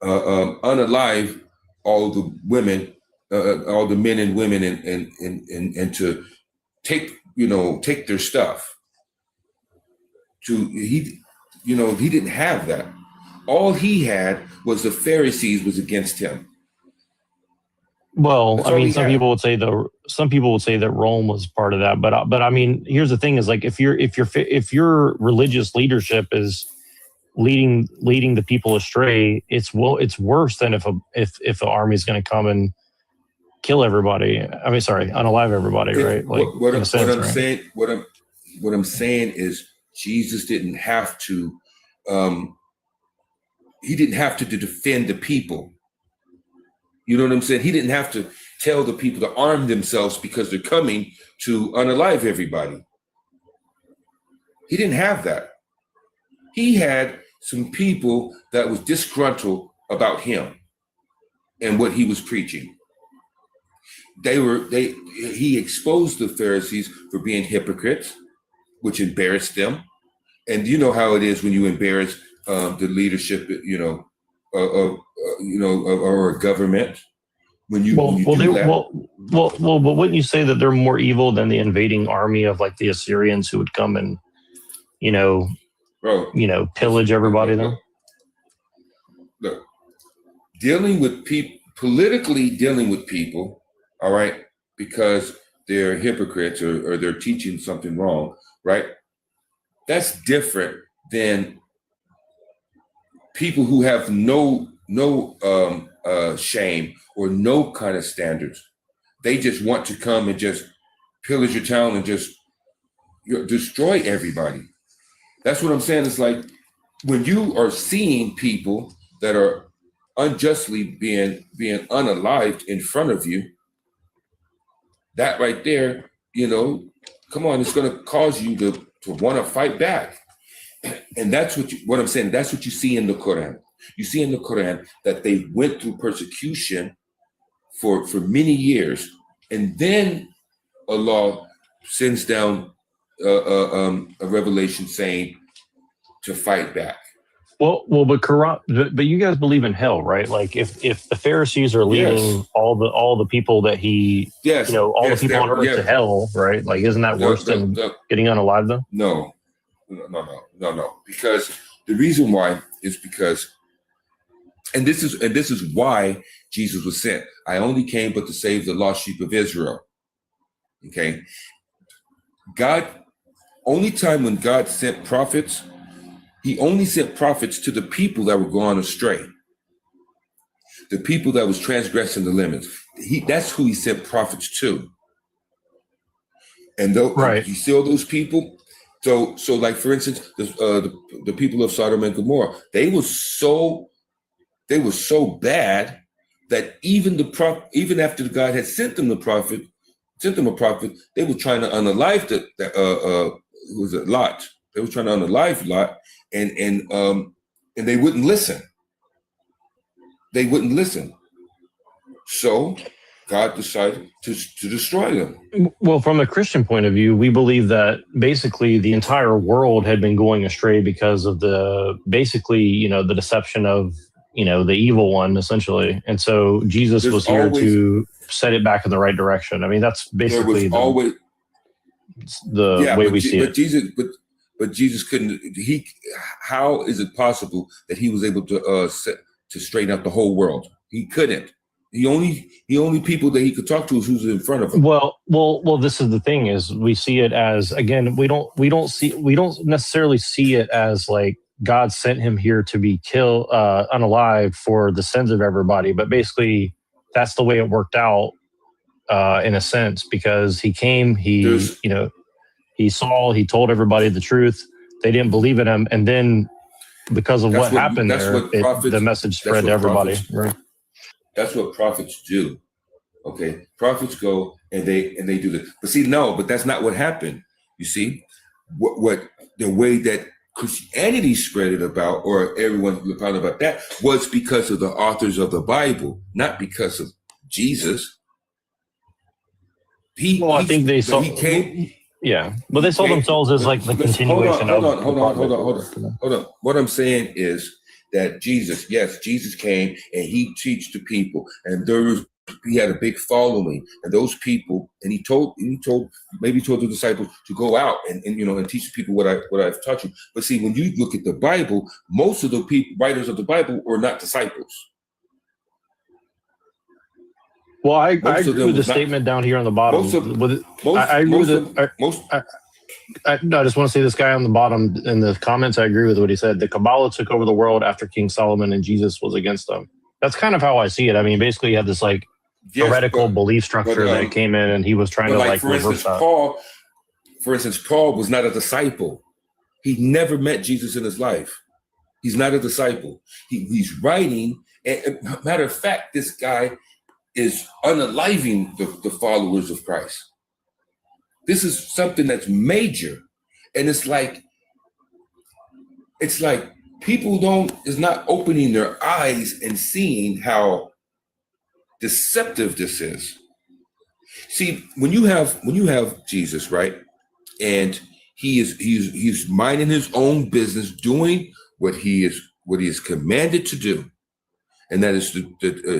unalive all the women, all the men and women, and to take their stuff. He didn't have that. All he had was the Pharisees was against him. Well, I mean, some people would say that Rome was part of that, but I mean, here's the thing: is like if your religious leadership is leading the people astray, it's worse than if the army is going to come and kill everybody. I mean, sorry, unalive everybody, right? Like what I'm saying is Jesus didn't have to. He didn't have to defend the people. You know what I'm saying? He didn't have to tell the people to arm themselves because they're coming to unalive everybody. He didn't have that. He had some people that was disgruntled about him and what he was preaching. He exposed the Pharisees for being hypocrites, which embarrassed them. And you know how it is when you embarrass the leadership, or a government. But wouldn't you say that they're more evil than the invading army of like the Assyrians who would come and, pillage everybody? Though, look, dealing with people, politically dealing with people, all right, because they're hypocrites or they're teaching something wrong, right? That's different than people who have no shame or no kind of standards. They just want to come and just pillage your town and just destroy everybody. That's what I'm saying. It's like when you are seeing people that are unjustly being unalived in front of you, that right there, come on, it's going to cause you to want to fight back. And that's what I'm saying. That's what you see in the Quran. You see in the Quran that they went through persecution for many years, and then Allah sends down a revelation saying to fight back. Well, but you guys believe in hell, right? Like if the Pharisees are leading all the people that he, the people on earth to hell, right? Like, isn't that worse than getting unalive though? No. Because the reason why is because, and this is why Jesus was sent. I only came but to save the lost sheep of Israel. Okay. Only time when God sent prophets, he only sent prophets to the people that were going astray. The people that was transgressing the limits. That's who he sent prophets to. And you see all those people. So like for instance, the people of Sodom and Gomorrah, they were so bad that even after God had sent them a prophet, they were trying to unalive Lot. They were trying to unalive Lot, and they wouldn't listen. They wouldn't listen. So God decided to destroy them. Well, from a Christian point of view, we believe that basically the entire world had been going astray because of the deception of, the evil one, essentially. And so Jesus was here to set it back in the right direction. I mean, that's basically the way we see it. But Jesus couldn't. How is it possible that he was able to straighten out the whole world? He couldn't. The only people that he could talk to is who's in front of him. Well, this is the thing: is we see it as, again, we don't necessarily see it as like God sent him here to be killed, unalive for the sins of everybody. But basically, that's the way it worked out, in a sense, because he came, he told everybody the truth. They didn't believe in him, and then because of what happened there, the message spread to everybody. Right. That's what prophets do. Okay, prophets go and they do this. But that's not what happened. You see, what the way that Christianity spread it about, or everyone found about that, was because of the authors of the Bible, not because of Jesus. I think they saw. He came. Yeah, but they saw themselves as like the continuation of. Hold on. What I'm saying is that Jesus came and he teach the people, and he had a big following, and those people, and he told the disciples to go out and teach the people what I've taught you. But see, when you look at the Bible, most of the writers of the Bible were not disciples. Well, I agree with the statement down here on the bottom. I agree with it. I just want to say this guy on the bottom in the comments, I agree with what he said. The Kabbalah took over the world after King Solomon, and Jesus was against them. That's kind of how I see it. I mean, basically, he had this like heretical belief structure that came in, and he was trying to reverse that. For instance, Paul was not a disciple. He never met Jesus in his life. He's not a disciple. He's writing. And matter of fact, this guy is unaliving the followers of Christ. This is something that's major. And it's like people is not opening their eyes and seeing how deceptive this is. See, when you have Jesus, right? And he's minding his own business, doing what he is commanded to do. And that is to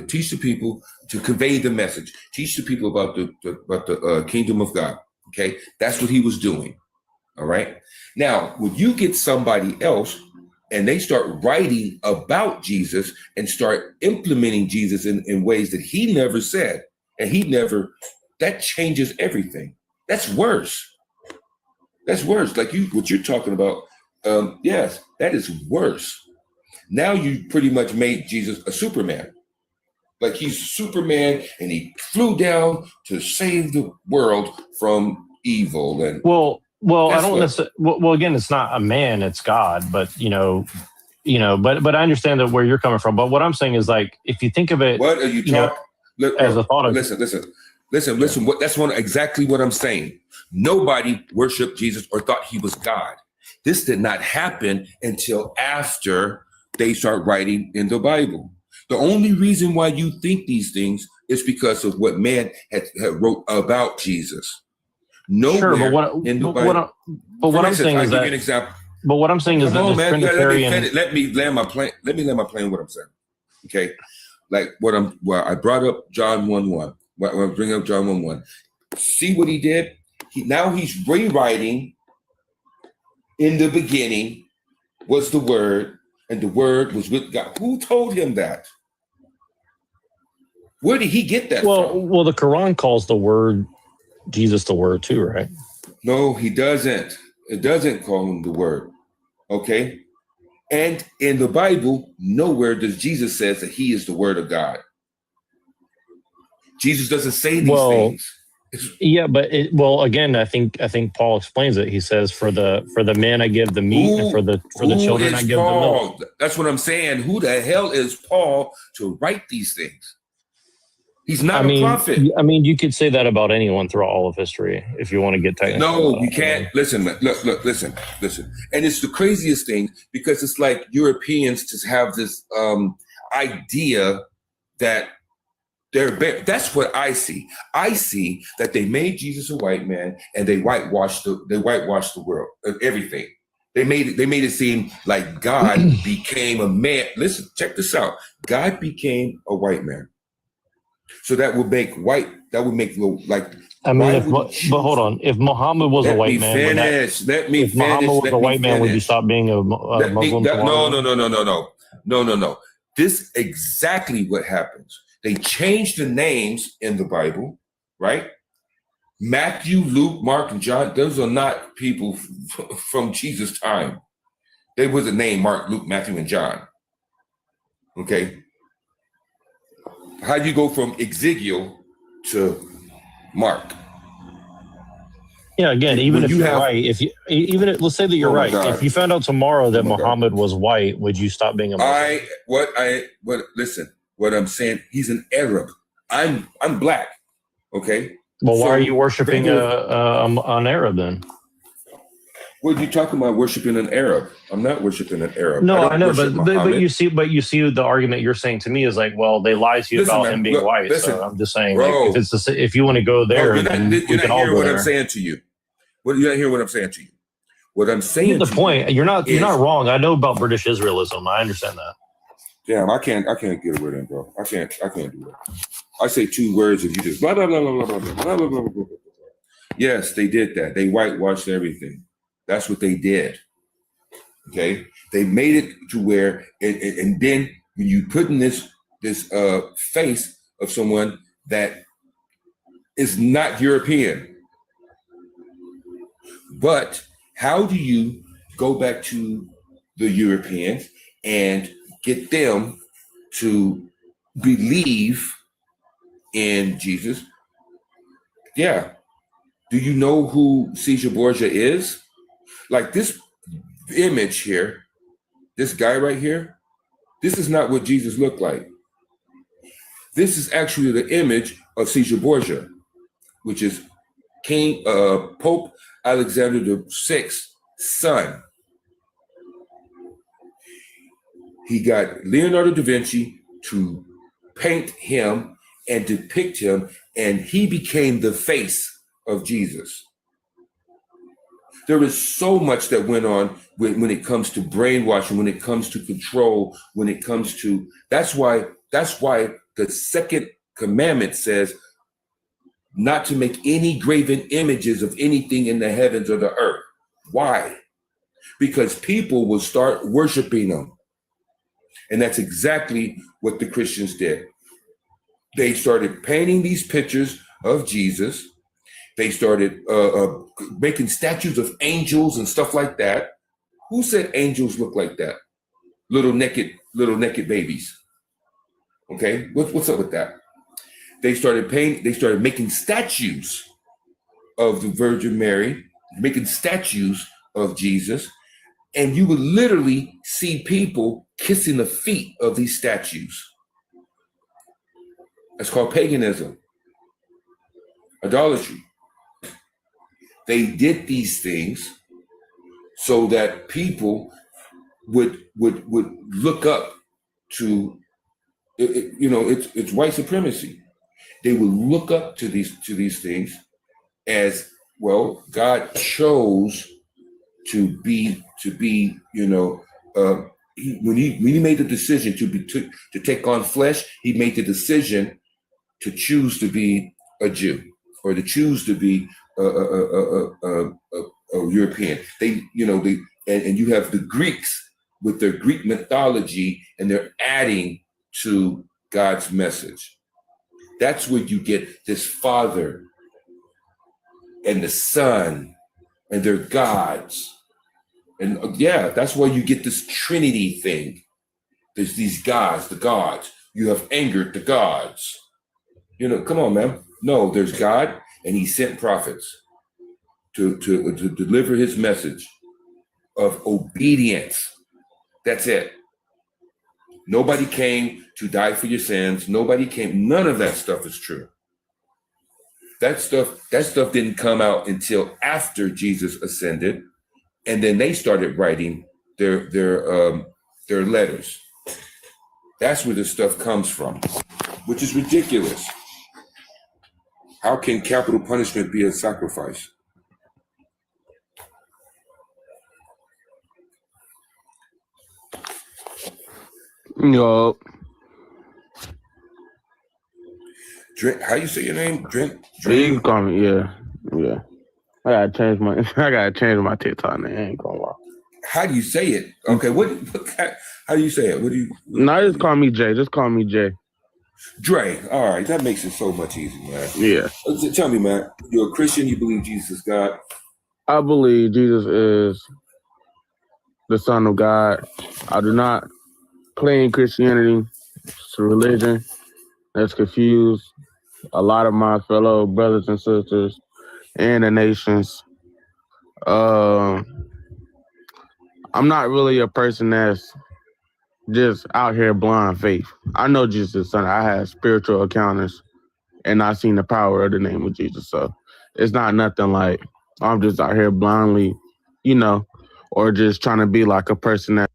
teach the people, to convey the message, teach the people about the kingdom of God. Okay, that's what he was doing. All right. Now, when you get somebody else and they start writing about Jesus and start implementing Jesus in ways that he never said, and that changes everything. That's worse. That's worse. Like what you're talking about. Yes, that is worse. Now you pretty much made Jesus a Superman. Like he's Superman and he flew down to save the world from evil. And well, I don't necessarily. Well, again, it's not a man; it's God. But but I understand that where you're coming from. But what I'm saying is, like, if you think of it, what are you talking? As a thought of listen. Listen. That's exactly what I'm saying. Nobody worshiped Jesus or thought he was God. This did not happen until after they start writing in the Bible. The only reason why you think these things is because of what man had wrote about Jesus. Nowhere sure, but in the Bible. What I'm saying is that. Give you an example. But what I'm saying is that Come on, man. Trinitarian. Let me land my plane. Let me land my plane. What I'm saying. Okay, like I brought up John 1:1. When I bring up John 1:1, see what he did. He's rewriting. In the beginning was the Word, and the Word was with God. Who told him that? Where did he get that from? Well, the Quran calls the Word Jesus the Word too, right? No, he doesn't. It doesn't call him the Word. Okay, and in the Bible, nowhere does Jesus says that he is the Word of God. Jesus doesn't say these things. Yeah, but again, I think Paul explains it. He says, "For the man I give the meat, and for the children I give the milk." That's what I'm saying. Who the hell is Paul to write these things? He's not a prophet. I mean, you could say that about anyone throughout all of history if you want to get technical. No, you can't. Listen, man. Look, listen. And it's the craziest thing because it's like Europeans just have this idea that that's what I see. I see that they made Jesus a white man and they whitewashed the world, everything. They made it seem like God became a man. Listen, check this out. God became a white man. So that would make like. I mean, but hold on. If Muhammad was a white man, if Muhammad was a white man, would he stop being a Muslim? No. This exactly what happens. They changed the names in the Bible, right? Matthew, Luke, Mark, and John. Those are not people from Jesus' time. There was a name Mark, Luke, Matthew, and John. Okay. How do you go from Ezekiel to Mark? Yeah, again, even if you're right, let's say that you're right. If you found out tomorrow that Muhammad was white, would you stop being a Muslim? Listen, what I'm saying, he's an Arab. I'm black. Okay. Well, why are you worshiping an Arab then? What are you talking about worshiping an Arab? I'm not worshiping an Arab. No, I know, but you see the argument you're saying to me is like, well, they lied to you about him being white. So I'm just saying, bro, like, if you want to go there, then we can all go there. I'm saying to you. You're not hearing what I'm saying to you. What I'm saying. The point. You're not wrong. I know about British Israelism. I understand that. Damn, I can't get a word in, bro. I can't do it. I say two words and you just blah blah blah blah blah blah blah blah blah blah. Yes, they did that. They whitewashed everything. That's what they did. Okay, they made it to where, and then when you put in this face of someone that is not European, but how do you go back to the Europeans and get them to believe in Jesus? Yeah. Do you know who Caesar Borgia is? Like this image here, this guy right here, this is not what Jesus looked like. This is actually the image of Caesar Borgia, which is Pope Alexander VI's son. He got Leonardo da Vinci to paint him and depict him, and he became the face of Jesus. There is so much that went on when it comes to brainwashing, when it comes to control, when it comes to that's why the second commandment says not to make any graven images of anything in the heavens or the earth. Why? Because people will start worshiping them. And that's exactly what the Christians did. They started painting these pictures of Jesus. They started making statues of angels and stuff like that. Who said angels look like that? Little naked babies. Okay, what's up with that? They started making statues of the Virgin Mary, making statues of Jesus, and you would literally see people kissing the feet of these statues. That's called paganism. idolatry. They did these things so that people would look up to, it's white supremacy. They would look up to these things as, well, God chose to be, when he made the decision to take on flesh, he made the decision to choose to be a Jew or to choose to be a European. And you have the Greeks with their Greek mythology, and they're adding to God's message. That's where you get this Father and the Son, and they're gods. And that's why you get this Trinity thing. There's these gods, the gods. You have angered the gods. Come on, man. No, there's God, and he sent prophets to deliver his message of obedience. That's it. Nobody came to die for your sins. Nobody came. None of that stuff is true. That stuff didn't come out until after Jesus ascended, and then they started writing their letters. That's where this stuff comes from, which is ridiculous. How can capital punishment be a sacrifice? Yo. How you say your name? You can call me, yeah. I gotta change my TikTok name. I ain't gonna lie. How do you say it? Okay, how do you say it? No, just call me Jay. Just call me Jay. Dre. All right, that makes it so much easier, man. Yeah. Tell me, man, you're a Christian, you believe Jesus is God? I believe Jesus is the Son of God. I do not claim Christianity. It's a religion that's confused a lot of my fellow brothers and sisters and the nations. I'm not really a person that's just out here blind faith. I know Jesus is Son. I have spiritual encounters, and I've seen the power of the name of Jesus. So it's not nothing like I'm just out here blindly, or just trying to be like a person that